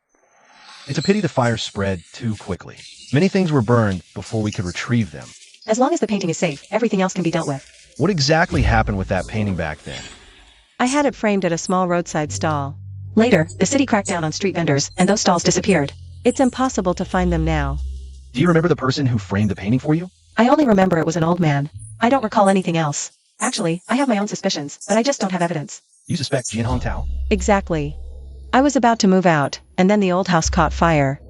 It's a pity the fire spread too quickly. Many things were burned before we could retrieve them. As long as the painting is safe, everything else can be dealt with. What exactly happened with that painting back then? I had it framed at a small roadside stall. Later, the city cracked down on street vendors, and those stalls disappeared. It's impossible to find them now. Do you remember the person who framed the painting for you? I only remember it was an old man. I don't recall anything else. Actually, I have my own suspicions, but I just don't have evidence. You suspect Jian Hongtao? Exactly. I was about to move out, and then the old house caught fire.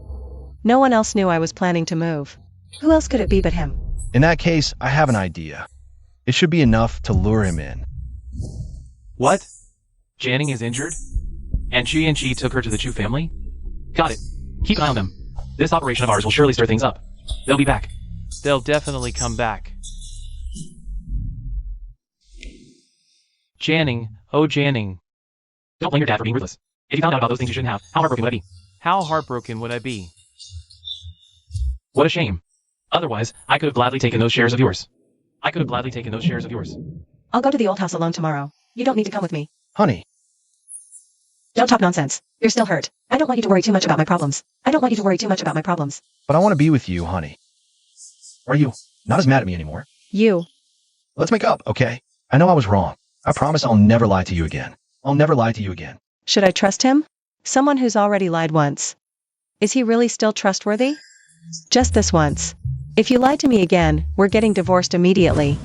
No one else knew I was planning to move. Who else could it be but him? In that case, I have an idea. It should be enough to lure him in. What? Jian Ning is injured? And Chu Yanchi took her to the Chu family? Got it. Keep an eye on them. This operation of ours will surely stir things up. They'll be back. They'll definitely come back. Jian Ning, oh Jian Ning. Don't blame your dad for being ruthless. If you found out about those things you shouldn't have, how heartbroken would I be? How heartbroken would I be? What a shame. Otherwise, I could have gladly taken those shares of yours. I'll go to the old house alone tomorrow. You don't need to come with me. Honey. Don't talk nonsense. You're still hurt. I don't want you to worry too much about my problems. But I want to be with you, honey. Are you not as mad at me anymore? You. Let's make up, okay? I know I was wrong. I promise I'll never lie to you again. Should I trust him? Someone who's already lied once. Is he really still trustworthy? Just this once. If you lie to me again, we're getting divorced immediately.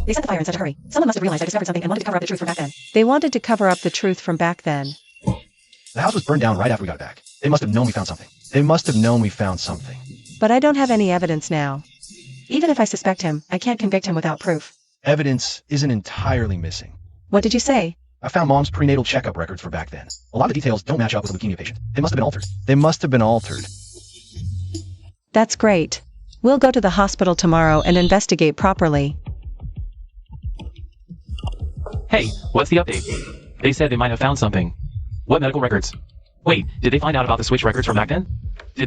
They set the fire in such a hurry. Someone must have realized I discovered something and wanted to cover up the truth from back then. They wanted to cover up the truth from back then. The house was burned down right after we got it back. They must have known we found something. But I don't have any evidence now. Even if I suspect him, I can't convict him without proof. Evidence isn't entirely missing. What did you say? I found Mom's prenatal checkup records for back then. A lot of the details don't match up with a leukemia patient. They must have been altered. That's great. We'll go to the hospital tomorrow and investigate properly. Hey, what's the update? They said they might have found something. What medical records? Wait, did they find out about the switch records from back then? They're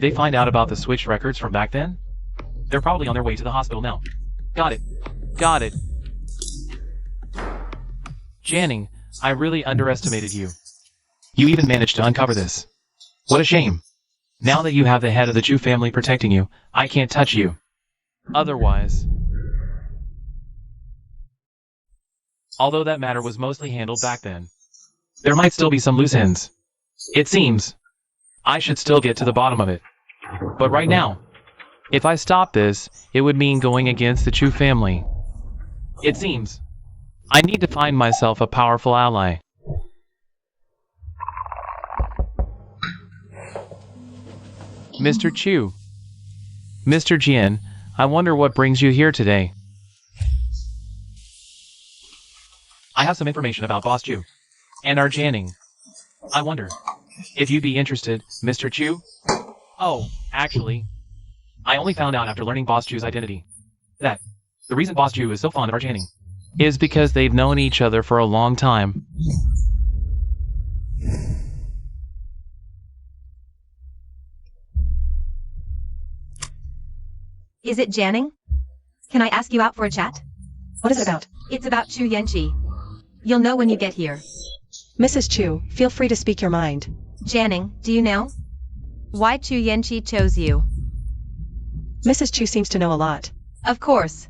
probably on their way to the hospital now. Got it. Jian Ning, I really underestimated you. You even managed to uncover this. What a shame. Now that you have the head of the Chu family protecting you, I can't touch you. Otherwise. Although that matter was mostly handled back then, there might still be some loose ends. It seems. I should still get to the bottom of it. But right now, if I stop this, it would mean going against the Chu family. It seems. I need to find myself a powerful ally. Mr. Chu. Mr. Jian, I wonder what brings you here today. I have some information about Boss Chu and our Jian Ning. I wonder if you'd be interested, Mr. Chu? Oh, Actually, I only found out after learning Boss Chu's identity that the reason Boss Chu is so fond of our Jian Ning is because they've known each other for a long time. Is it Jian Ning? Can I ask you out for a chat? What is it about? It's about Chu Yanchi. You'll know when you get here. Mrs. Chu, feel free to speak your mind. Jian Ning, do you know why Chu Yanchi chose you? Mrs. Chu seems to know a lot. Of course.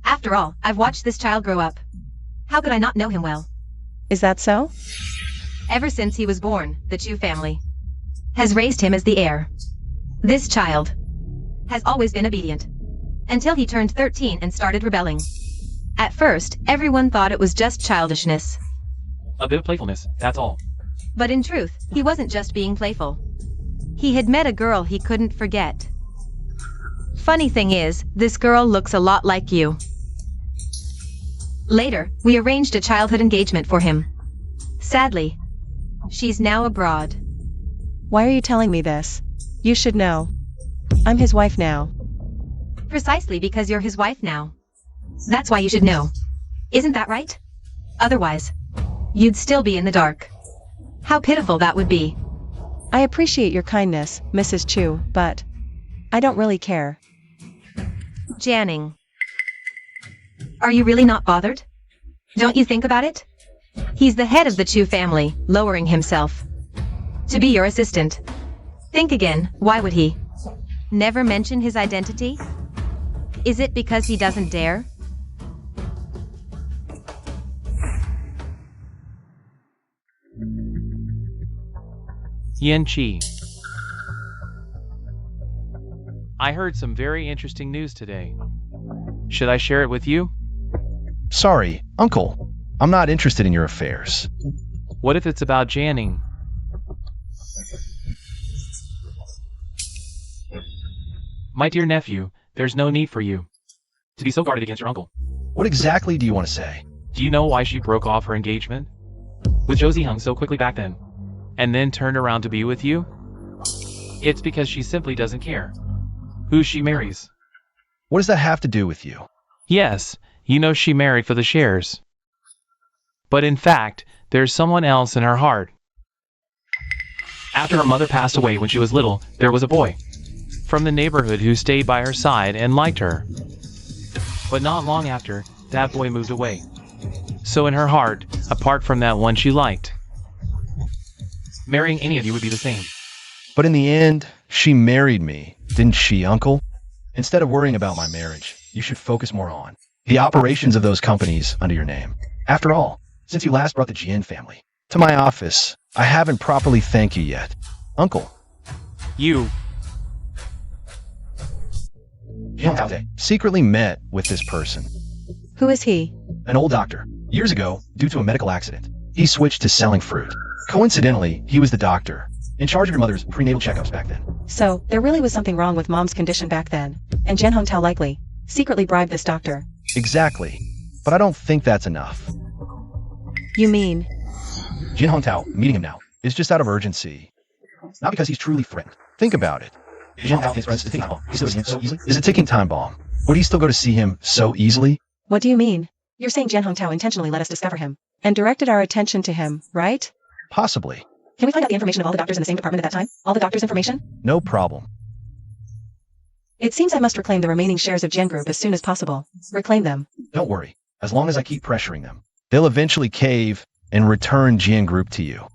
After all, I've watched this child grow up. How could I not know him well? Is that so? Ever since he was born, the Chu family has raised him as the heir. This child has always been obedient until he turned 13 and started rebelling. At first, everyone thought it was just childishness. A bit of playfulness, that's all. But in truth, he wasn't just being playful. He had met a girl he couldn't forget. Funny thing is, this girl looks a lot like you. Later, we arranged a childhood engagement for him. Sadly, she's now abroad. Why are you telling me this? You should know. I'm his wife now. Precisely because you're his wife now. That's why you should know. Isn't that right? Otherwise, you'd still be in the dark. How pitiful that would be. I appreciate your kindness, Mrs. Chu, but I don't really care. Jian Ning. Are you really not bothered? Don't you think about it? He's the head of the Chu family, lowering himself to be your assistant. Think again, why would he never mention his identity? Is it because he doesn't dare? Yanchi. I heard some very interesting news today. Should I share it with you? Sorry, Uncle. I'm not interested in your affairs. What if it's about Jian Ning? My dear nephew, there's no need for you to be so guarded against your uncle. What exactly do you want to say? Do you know why she broke off her engagement with Zhou Ziheng so quickly back then, and then turned around to be with you? It's because she simply doesn't care who she marries. What does that have to do with you? Yes, you know she married for the shares. But in fact, there's someone else in her heart. After her mother passed away when she was little, there was a boy from the neighborhood who stayed by her side and liked her. But not long after, that boy moved away. So in her heart, apart from that one she liked, marrying any of you would be the same. But in the end, she married me, didn't she, Uncle? Instead of worrying about my marriage, you should focus more on the operations of those companies under your name. After all, since you last brought the Jian family to my office, I haven't properly thanked you yet. Uncle. You. Jian secretly met with this person, Who is he? an old doctor. Years ago, due to a medical accident, he switched to selling fruit. Coincidentally, he was the doctor in charge of your mother's prenatal checkups back then. So, there really was something wrong with Mom's condition back then, and Jian Hongtao likely secretly bribed this doctor. Exactly. But I don't think that's enough. You mean? Jian Hongtao, meeting him now, is just out of urgency. Not because he's truly threatened. Think about it. Jian Hongtao is a ticking time bomb. He still sees him so easily. Is a ticking time bomb. Would he still go to see him so easily? What do you mean? You're saying Jian Hongtao intentionally let us discover him, and directed our attention to him, right? Possibly. Can we find out the information of all the doctors in the same department at that time? All the doctors' information? No problem. It seems I must reclaim the remaining shares of Jian Group as soon as possible. Reclaim them. Don't worry. As long as I keep pressuring them, they'll eventually cave and return Jian Group to you.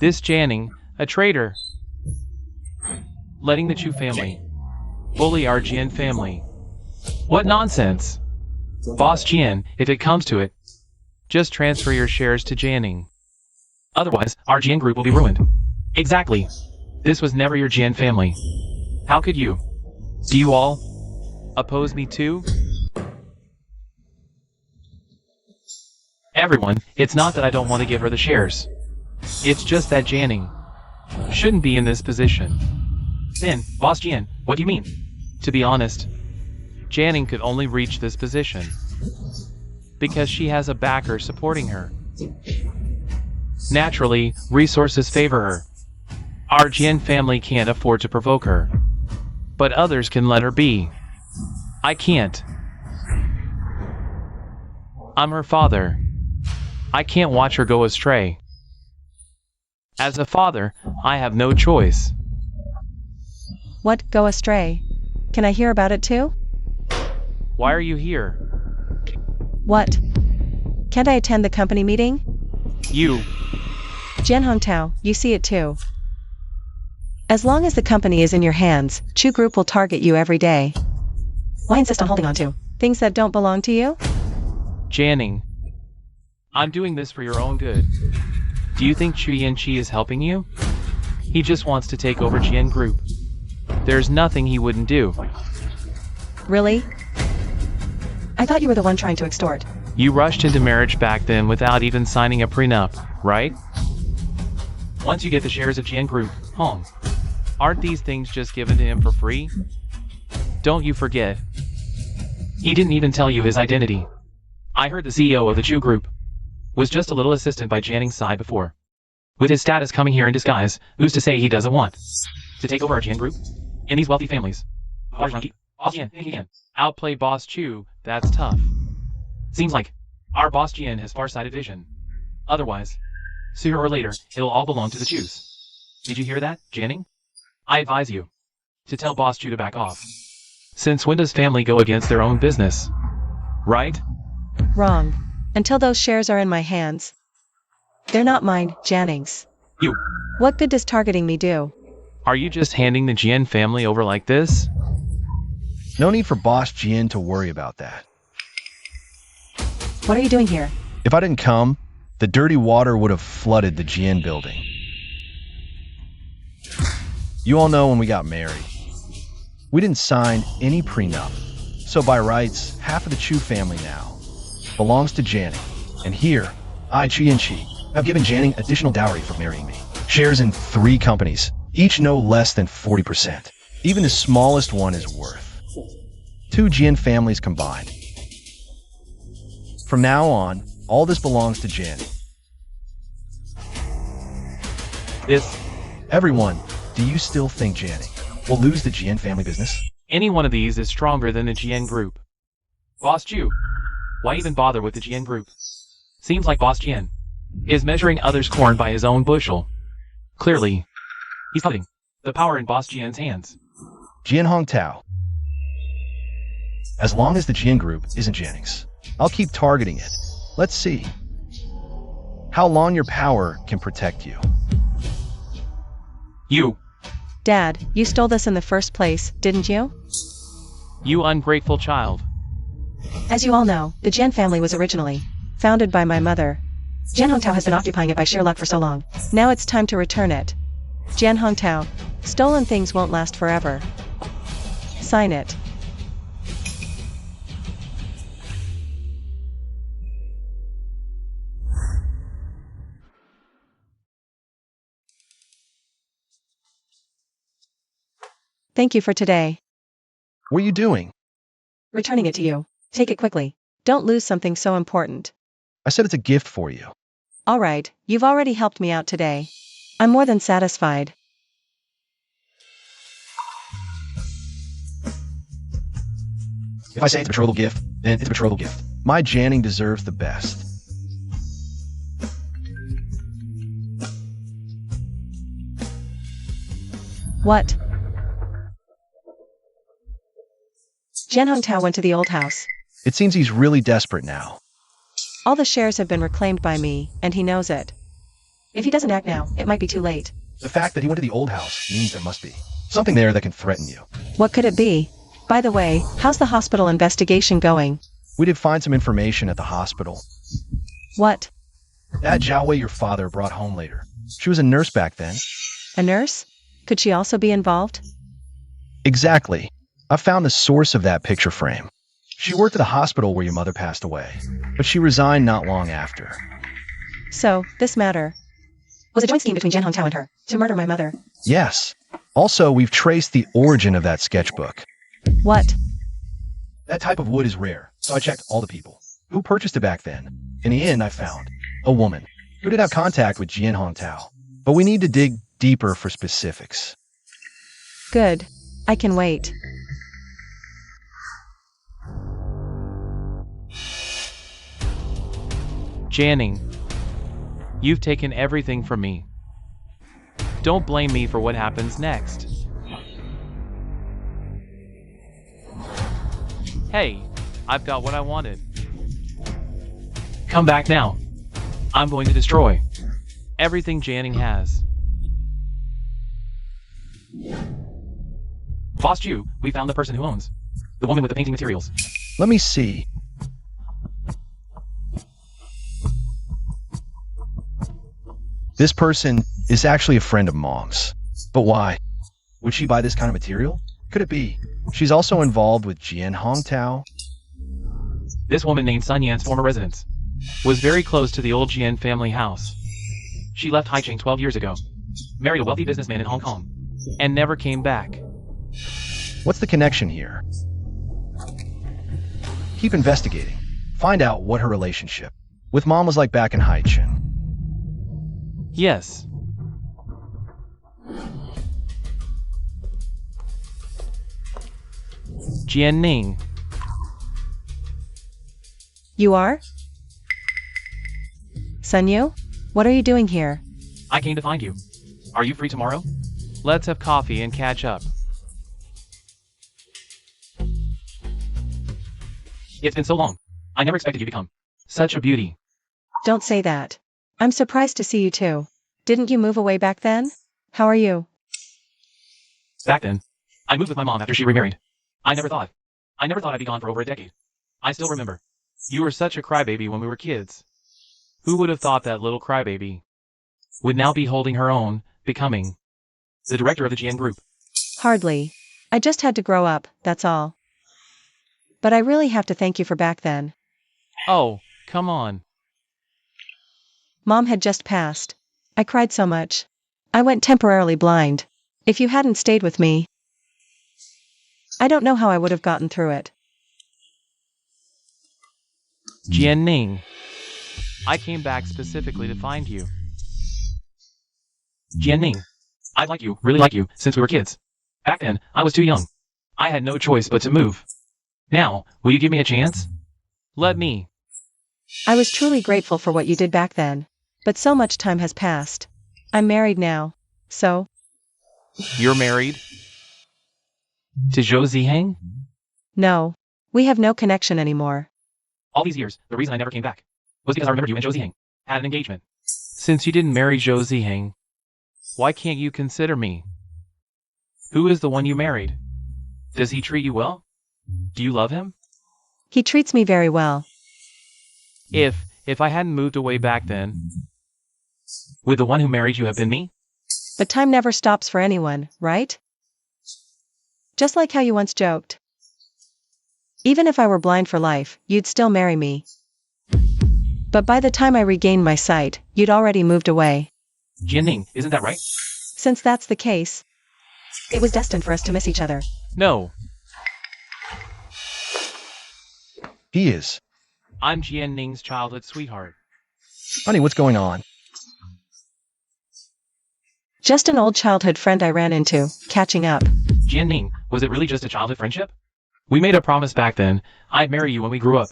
This Jian Ning, a traitor, letting the Chu family bully our Jian family. What nonsense! Boss Jian, if it comes to it, just transfer your shares to Jian Ning. Otherwise, our Jian Group will be ruined. Exactly. This was never your Jian family. How could you? Do you all oppose me too? Everyone, it's not that I don't want to give her the shares. It's just that Jian Ning shouldn't be in this position. Then, Boss Jian, what do you mean? To be honest, Jian Ning could only reach this position because she has a backer supporting her. Naturally, resources favor her. Our Jian family can't afford to provoke her. But others can let her be. I can't. I'm her father. I can't watch her go astray. As a father, I have no choice. What, go astray? Can I hear about it too? Why are you here? What? Can't I attend the company meeting? You. Jian Hongtao, you see it too. As long as the company is in your hands, Chu Group will target you every day. Why insist on holding on to things that don't belong to you? Jian Ning. I'm doing this for your own good. Do you think Chu Yanchi is helping you? He just wants to take over Jian Group. There's nothing he wouldn't do. Really? I thought you were the one trying to extort. You rushed into marriage back then without even signing a prenup, right? Once you get the shares of Jian Group, home. Aren't these things just given to him for free? Don't you forget. He didn't even tell you his identity. I heard the CEO of the Chu Group was just a little assistant by Jian Ning's side before. With his status coming here in disguise, who's to say he doesn't want to take over our Jian Group? In these wealthy families. Outplay Boss Chu, that's tough. Seems like our boss Jian has far-sighted vision. Otherwise, sooner or later, it'll all belong to the Chus. Did you hear that, Jian Ning? I advise you to tell Boss Chu to back off. Since when does family go against their own business? Right? Wrong. Until those shares are in my hands. They're not mine, Jian Ning's. You. What good does targeting me do? Are you just handing the Jian family over like this? No need for Boss Jian to worry about that. What are you doing here? If I didn't come, the dirty water would have flooded the Jian building. You all know when we got married. We didn't sign any prenup, so by rights, half of the Chu family now belongs to Jian Ning. And here, I, Chu Yanchi, have given Jian Ning additional dowry for marrying me. Shares in 3 companies, each no less than 40%. Even the smallest one is worth 2 Jian families combined. From now on, all this belongs to Jian Ning. Everyone, do you still think Jian Ning will lose the Jian family business? Any one of these is stronger than the Jian Group. Boss Chu, why even bother with the Jian Group? Seems like Boss Jian is measuring others' corn by his own bushel. Clearly, he's putting the power in Boss Jian's hands. Jian Hongtao. As long as the Jian Group isn't Jian Ning's, I'll keep targeting it. Let's see how long your power can protect you. You. Dad, you stole this in the first place, didn't you? You ungrateful child. As you all know, the Jian family was originally founded by my mother. Jian Hongtao has been occupying it by sheer luck for so long. Now it's time to return it. Jian Hongtao, stolen things won't last forever. Sign it. Thank you for today. What are you doing? Returning it to you. Take it quickly. Don't lose something so important. I said it's a gift for you. Alright, you've already helped me out today. I'm more than satisfied. If I say it's a betrothal gift, then it's a betrothal gift. My Jian Ning deserves the best. What? Jian Hongtao went to the old house. It seems he's really desperate now. All the shares have been reclaimed by me, and he knows it. If he doesn't act now, it might be too late. The fact that he went to the old house means there must be something there that can threaten you. What could it be? By the way, how's the hospital investigation going? We did find some information at the hospital. What? That Jiaowei your father brought home later. She was a nurse back then. A nurse? Could she also be involved? Exactly. I found the source of that picture frame. She worked at the hospital where your mother passed away, but she resigned not long after. So, this matter was a joint scheme between Jian Hongtao and her to murder my mother. Yes. Also, we've traced the origin of that sketchbook. What? That type of wood is rare, so I checked all the people who purchased it back then. In the end, I found a woman who did have contact with Jian Hongtao, but we need to dig deeper for specifics. Good. I can wait. Jian Ning, you've taken everything from me. Don't blame me for what happens next. Hey, I've got what I wanted. Come back now. I'm going to destroy everything Jian Ning has. Boss Chu, we found the person who owns the woman with the painting materials. Let me see. This person is actually a friend of Mom's. But why? Would she buy this kind of material? Could it be she's also involved with Jian Hongtao? This woman named Sun Yan's former residence was very close to the old Jian family house. She left Haicheng 12 years ago, married a wealthy businessman in Hong Kong, and never came back. What's the connection here? Keep investigating. Find out what her relationship with Mom was like back in Haicheng. Yes. Jian Ning. You are? Sunyu? What are you doing here? I came to find you. Are you free tomorrow? Let's have coffee and catch up. It's been so long. I never expected you to become such a beauty. Don't say that. I'm surprised to see you too. Didn't you move away back then? How are you? Back then, I moved with my mom after she remarried. I never thought I'd be gone for over a decade. I still remember. You were such a crybaby when we were kids. Who would have thought that little crybaby would now be holding her own, becoming the director of the Jian group? Hardly. I just had to grow up, that's all. But I really have to thank you for back then. Oh, come on. Mom had just passed. I cried so much. I went temporarily blind. If you hadn't stayed with me, I don't know how I would have gotten through it. Jian Ning, I came back specifically to find you. Jian Ning, I'd like you, really like you, since we were kids. Back then, I was too young. I had no choice but to move. Now, will you give me a chance? Let me. I was truly grateful for what you did back then. But so much time has passed. I'm married now. So? You're married? To Zhou Ziheng? No. We have no connection anymore. All these years, the reason I never came back was because I remembered you and Zhou Ziheng had an engagement. Since you didn't marry Zhou Ziheng, why can't you consider me? Who is the one you married? Does he treat you well? Do you love him? He treats me very well. If I hadn't moved away back then, would the one who married you have been me? But time never stops for anyone, right? Just like how you once joked. Even if I were blind for life, you'd still marry me. But by the time I regained my sight, you'd already moved away. Jian Ning, isn't that right? Since that's the case, it was destined for us to miss each other. No, He is. I'm Jian Ning's childhood sweetheart. Honey, what's going on? Just an old childhood friend I ran into, catching up. Jian Ning, was it really just a childhood friendship? We made a promise back then. I'd marry you when we grew up.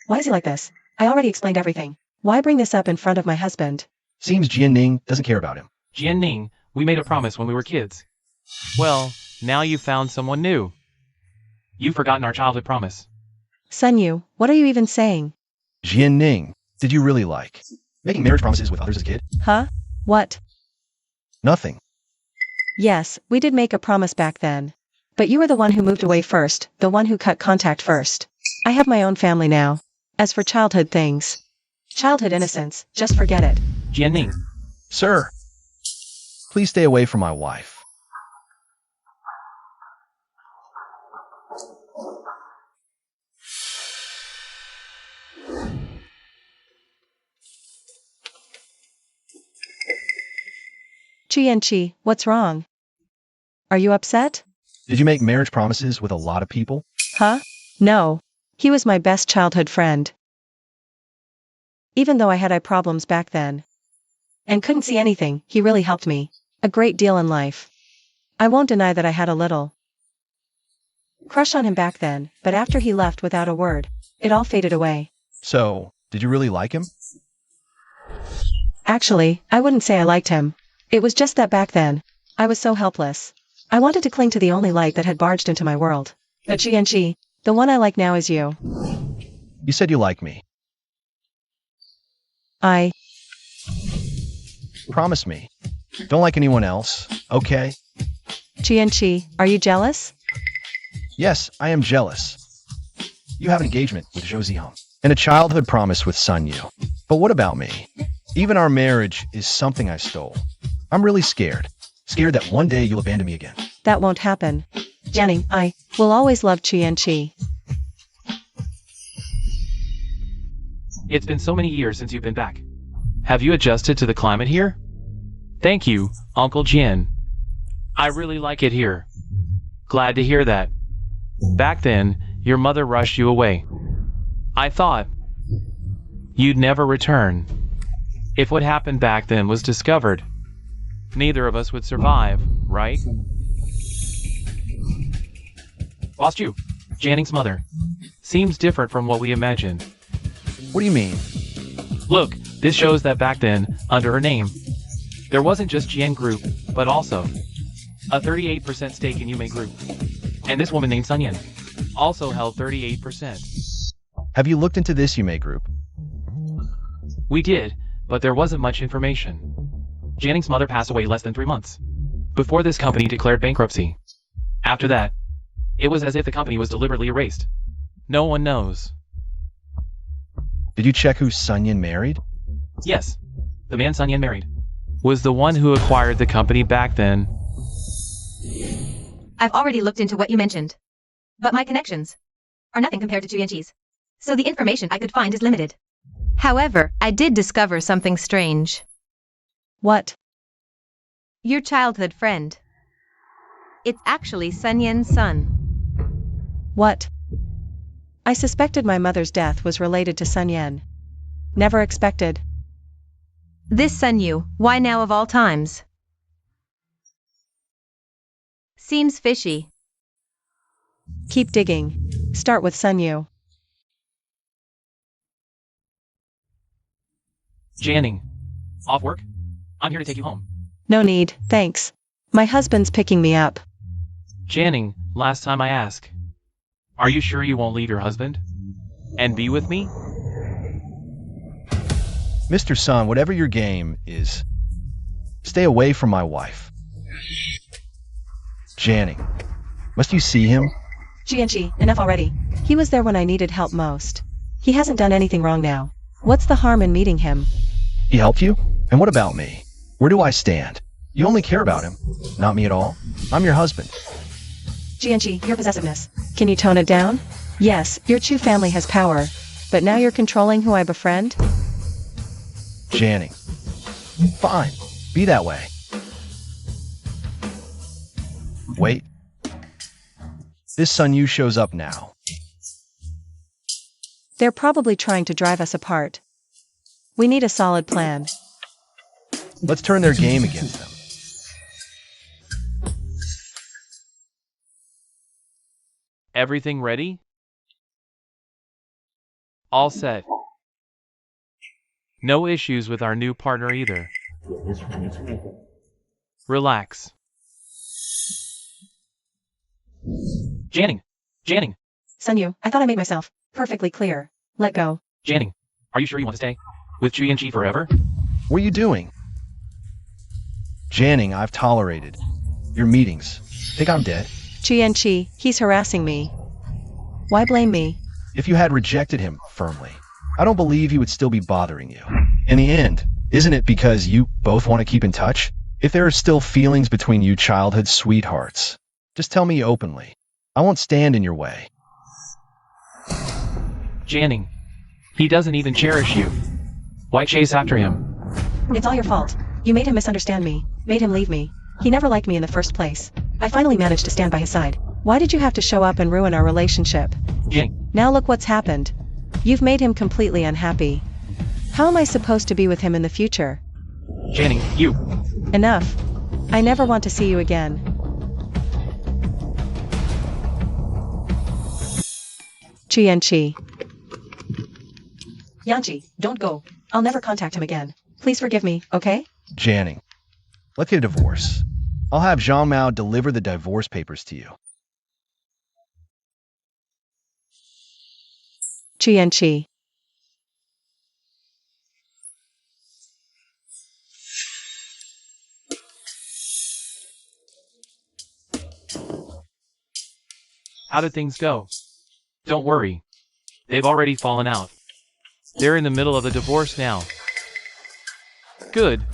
Why is he like this? I already explained everything. Why bring this up in front of my husband? Seems Jian Ning doesn't care about him. Jian Ning, we made a promise when we were kids. Well, now you've found someone new. You've forgotten our childhood promise. Sunyu, what are you even saying? Jian Ning, did you really like making marriage promises with others as a kid? Huh? What? Nothing. Yes, we did make a promise back then. But you were the one who moved away first, the one who cut contact first. I have my own family now. As for childhood things, childhood innocence, just forget it. Jian Ning, Sir, please stay away from my wife. Chu Yanchi, what's wrong? Are you upset? Did you make marriage promises with a lot of people? Huh? No. He was my best childhood friend. Even though I had problems back then, and couldn't see anything. He really helped me a great deal in life. I won't deny that I had a little crush on him back then, but after he left without a word, it all faded away. So, did you really like him? Actually, I wouldn't say I liked him. It was just that back then, I was so helpless. I wanted to cling to the only light that had barged into my world. But Chu Yanchi, the one I like now is you. You said you like me. I Promise me. Don't like anyone else, okay? Chu Yanchi, are you jealous? Yes, I am jealous. You have an engagement with Zhou Ziheng and a childhood promise with Sun Yu. But what about me? Even our marriage is something I stole. I'm really scared. Scared that one day you'll abandon me again. That won't happen. Jian Ning, I will always love Chu Yanchi. It's been so many years since you've been back. Have you adjusted to the climate here? Thank you, Uncle Jian. I really like it here. Glad to hear that. Back then, your mother rushed you away. I thought you'd never return. If what happened back then was discovered, neither of us would survive, right? Boss Chu, Jian Ning's mother, seems different from what we imagined. What do you mean? Look, this shows that back then, under her name, there wasn't just Jian Group, but also a 38% stake in Yume Group. And this woman named Sun Yan also held 38%. Have you looked into this Yume group? We did, but there wasn't much information. Jian Ning's mother passed away less than 3 months before this company declared bankruptcy. After that, it was as if the company was deliberately erased. No one knows. Did you check who Sun Yan married? Yes, the man Sun Yan married was the one who acquired the company back then. I've already looked into what you mentioned. But my connections are nothing compared to Chu Yanchi's. So the information I could find is limited. However, I did discover something strange. What? Your childhood friend. It's actually Sun Yan's son. What? I suspected my mother's death was related to Sun Yan. Never expected. This Sun Yu, why now of all times? Seems fishy. Keep digging. Start with Sun Yu. Jian Ning, off work? I'm here to take you home. No need, thanks. My husband's picking me up. Jian Ning, last time I ask, are you sure you won't leave your husband and be with me? Mr. Sun, whatever your game is, stay away from my wife. Jian Ning, must you see him? Chu Yanchi, enough already. He was there when I needed help most. He hasn't done anything wrong now. What's the harm in meeting him? He helped you? And what about me? Where do I stand? You only care about him, not me at all. I'm your husband. Chu Yanchi, your possessiveness. Can you tone it down? Yes, your Chu family has power, but now you're controlling who I befriend? Jian Ning. Fine, be that way. Wait. This Sun Yu shows up now. They're probably trying to drive us apart. We need a solid plan. Let's turn their game against them. Everything ready? All set. No issues with our new partner either. Relax. Jian Ning, Jian Ning, Sun Yu, I thought I made myself perfectly clear. Let go. Jian Ning, are you sure you want to stay with Chu Yanchi forever? What are you doing? Jian Ning, I've tolerated your meetings. Think I'm dead? Chu Yanchi, he's harassing me. Why blame me? If you had rejected him firmly, I don't believe he would still be bothering you. In the end, isn't it because you both want to keep in touch? If there are still feelings between you childhood sweethearts, just tell me openly. I won't stand in your way. Jian Ning, he doesn't even cherish you. Why chase after him? It's all your fault. You made him misunderstand me, made him leave me. He never liked me in the first place. I finally managed to stand by his side. Why did you have to show up and ruin our relationship? Jian Ning, Now look what's happened. You've made him completely unhappy. How am I supposed to be with him in the future? Jian Ning, you. Enough. I never want to see you again. Chu Yanchi. Yanchi, don't go. I'll never contact him again. Please forgive me, okay? Jian Ning, let's get a divorce. I'll have Zhang Mao deliver the divorce papers to you. Chu Yanchi. How did things go? Don't worry. They've already fallen out. They're in the middle of the divorce now. Good.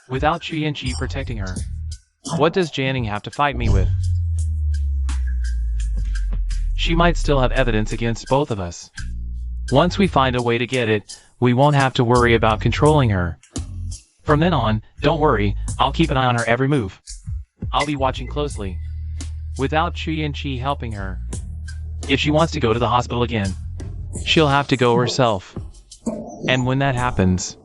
Without Chu Yanchi protecting her, what does Jian Ning have to fight me with? She might still have evidence against both of us. Once we find a way to get it, we won't have to worry about controlling her. From then on, don't worry, I'll keep an eye on her every move. I'll be watching closely. Without Chu Yanchi helping her, if she wants to go to the hospital again, she'll have to go herself. And when that happens,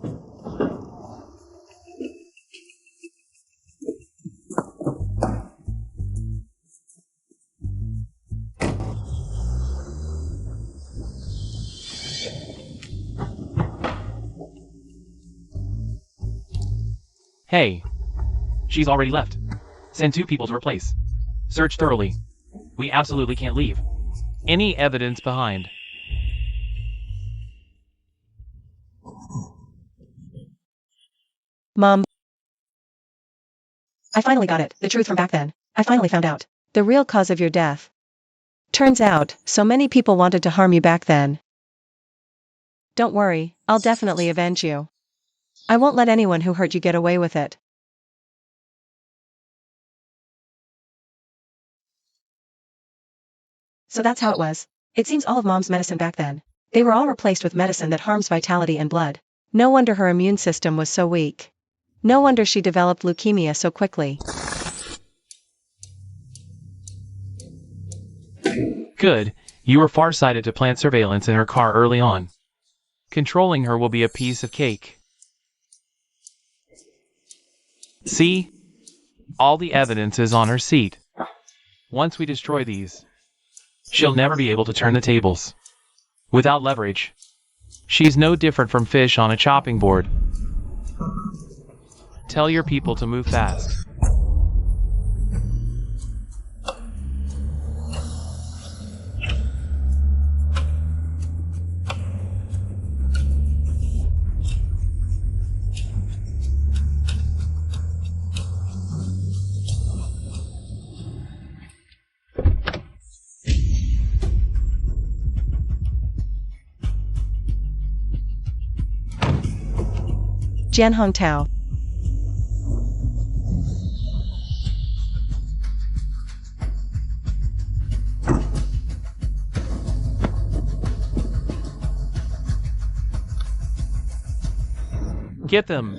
hey, she's already left. Send 2 people to replace. Search thoroughly. We absolutely can't leave any evidence behind. Mom. I finally got it, the truth from back then. I finally found out. The real cause of your death. Turns out, so many people wanted to harm you back then. Don't worry, I'll definitely avenge you. I won't let anyone who hurt you get away with it. So that's how it was. It seems all of Mom's medicine back then. They were all replaced with medicine that harms vitality and blood. No wonder her immune system was so weak. No wonder she developed leukemia so quickly. Good, you were far-sighted to plant surveillance in her car early on. Controlling her will be a piece of cake. See? All the evidence is on her seat. Once we destroy these, she'll never be able to turn the tables. Without leverage, she's no different from fish on a chopping board. Tell your people to move fast. Jian Hong Tao. Get them!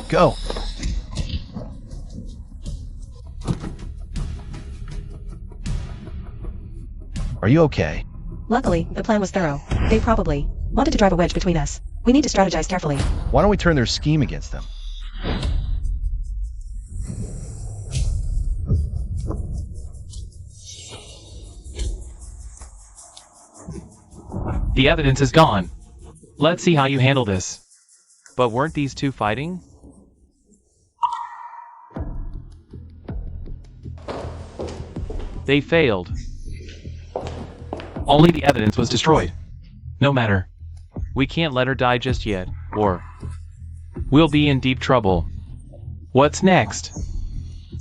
Go. Are you okay? Luckily, the plan was thorough. They probably wanted to drive a wedge between us. We need to strategize carefully. Why don't we turn their scheme against them? The evidence is gone. Let's see how you handle this. But weren't these 2 fighting? They failed. Only the evidence was destroyed. No matter. We can't let her die just yet, or we'll be in deep trouble. What's next?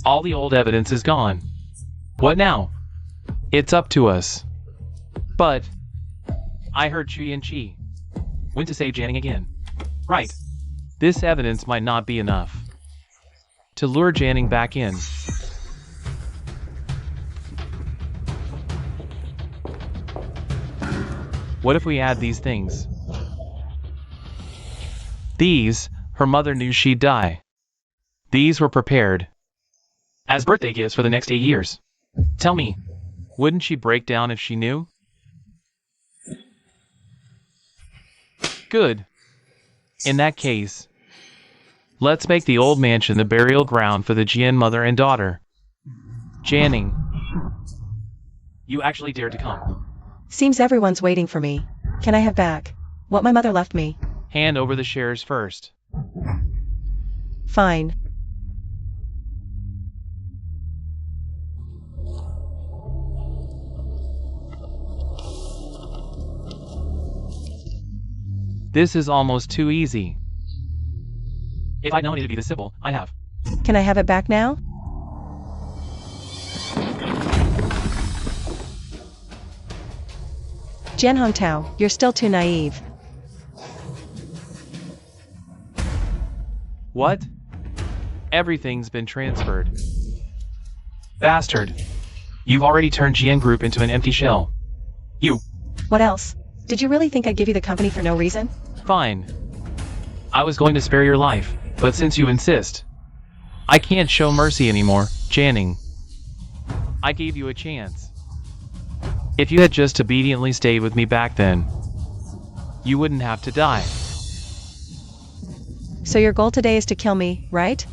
All the old evidence is gone. What now? It's up to us. But I heard Chu Yanchi went to save Jian Ning again. Right. This evidence might not be enough to lure Jian Ning back in. What if we add these things? These, her mother knew she'd die. These were prepared as birthday gifts for the next 8 years. Tell me, wouldn't she break down if she knew? Good. In that case, let's make the old mansion the burial ground for the Jian mother and daughter. Jian Ning, you actually dared to come. Seems everyone's waiting for me. Can I have back what my mother left me? Hand over the shares first. Fine. This is almost too easy. If I'd known it'd be this simple, I have. Can I have it back now? Jian Hongtao, you're still too naive. What? Everything's been transferred. Bastard. You've already turned GN Group into an empty shell. You. What else? Did you really think I'd give you the company for no reason? Fine. I was going to spare your life, but since you insist, I can't show mercy anymore, Jian Ning. I gave you a chance. If you had just obediently stayed with me back then, you wouldn't have to die. So your goal today is to kill me, right?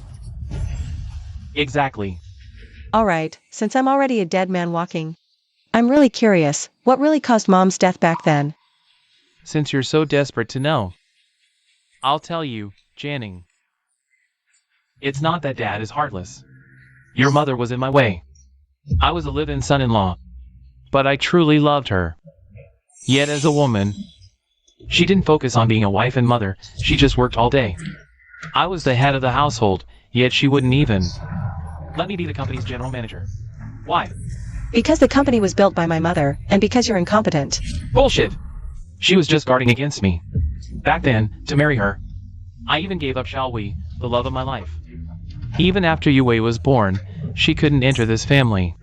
Exactly. Alright, since I'm already a dead man walking, I'm really curious, what really caused Mom's death back then? Since you're so desperate to know, I'll tell you, Jian Ning. It's not that Dad is heartless. Your mother was in my way. I was a live-in son-in-law, but I truly loved her. Yet as a woman, she didn't focus on being a wife and mother, she just worked all day. I was the head of the household, yet she wouldn't even let me be the company's general manager. Why? Because the company was built by my mother, and because you're incompetent. Bullshit! She was just guarding against me. Back then, to marry her, I even gave up Xiaowei, the love of my life. Even after Yue was born, she couldn't enter this family.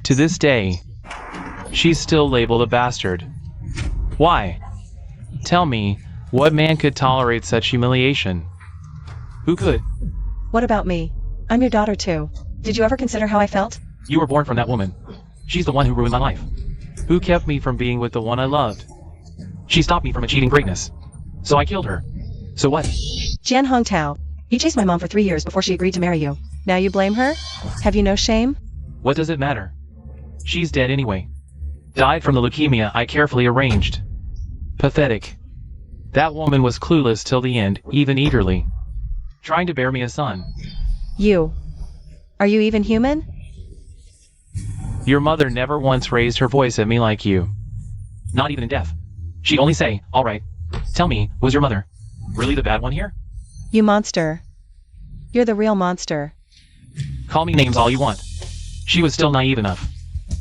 To this day, she's still labeled a bastard. Why? Tell me, what man could tolerate such humiliation? Who could? What about me? I'm your daughter too. Did you ever consider how I felt? You were born from that woman. She's the one who ruined my life. Who kept me from being with the one I loved. She stopped me from achieving greatness. So I killed her. So what? Jian Hongtao, you chased my mom for 3 years before she agreed to marry you. Now you blame her? Have you no shame? What does it matter? She's dead anyway. Died from the leukemia I carefully arranged. Pathetic. That woman was clueless till the end, even eagerly. Trying to bear me a son. You. Are you even human? Your mother never once raised her voice at me like you. Not even in death. She'd only say, all right. Tell me, was your mother really the bad one here? You monster. You're the real monster. Call me names all you want. She was still naive enough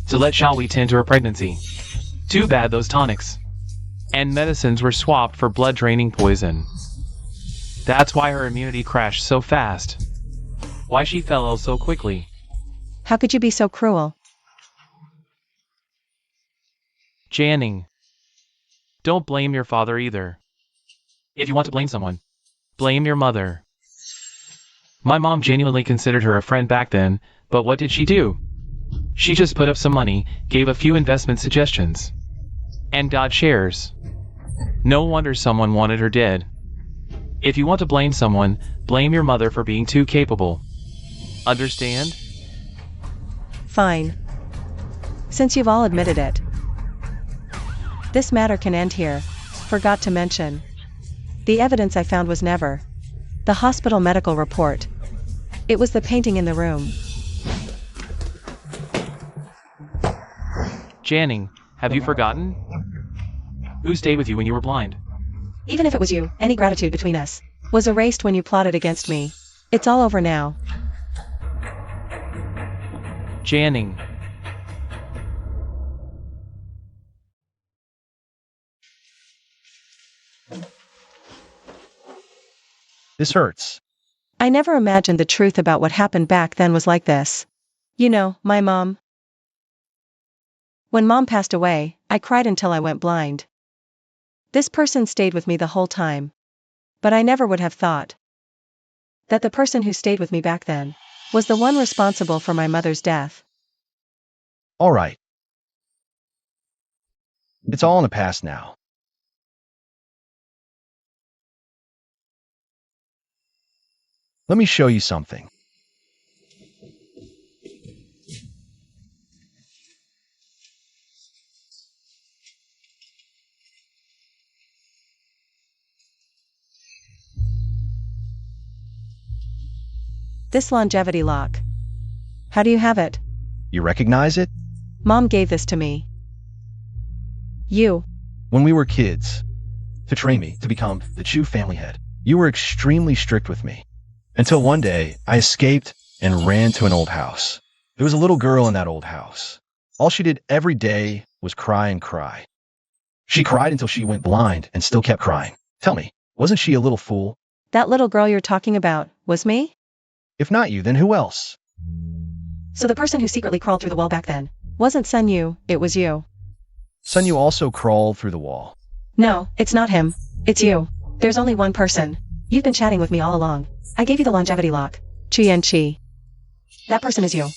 to let Xiaowei tend to her pregnancy. Too bad those tonics and medicines were swapped for blood-draining poison. That's why her immunity crashed so fast. Why she fell ill so quickly. How could you be so cruel? Jian Ning. Don't blame your father either. If you want to blame someone, blame your mother. My mom genuinely considered her a friend back then, but what did she do? She just put up some money, gave a few investment suggestions, and got shares. No wonder someone wanted her dead. If you want to blame someone, blame your mother for being too capable. Understand? Fine. Since you've all admitted it. This matter can end here. Forgot to mention. The evidence I found was never the hospital medical report. It was the painting in the room. Jian Ning, have you forgotten? Who stayed with you when you were blind? Even if it was you, any gratitude between us was erased when you plotted against me. It's all over now. Jian Ning. This hurts. I never imagined the truth about what happened back then was like this. You know, my mom. When Mom passed away, I cried until I went blind. This person stayed with me the whole time. But I never would have thought that the person who stayed with me back then was the one responsible for my mother's death. All right. It's all in the past now. Let me show you something. This longevity lock. How do you have it? You recognize it? Mom gave this to me. You. When we were kids, to train me to become the Chu family head, you were extremely strict with me. Until one day, I escaped and ran to an old house. There was a little girl in that old house. All she did every day was cry and cry. She cried until she went blind and still kept crying. Tell me, wasn't she a little fool? That little girl you're talking about was me? If not you, then who else? So the person who secretly crawled through the wall back then wasn't Sun Yu, it was you. Sun Yu also crawled through the wall. No, it's not him. It's you. There's only one person. You've been chatting with me all along. I gave you the longevity lock. Chu Yanchi. That person is you.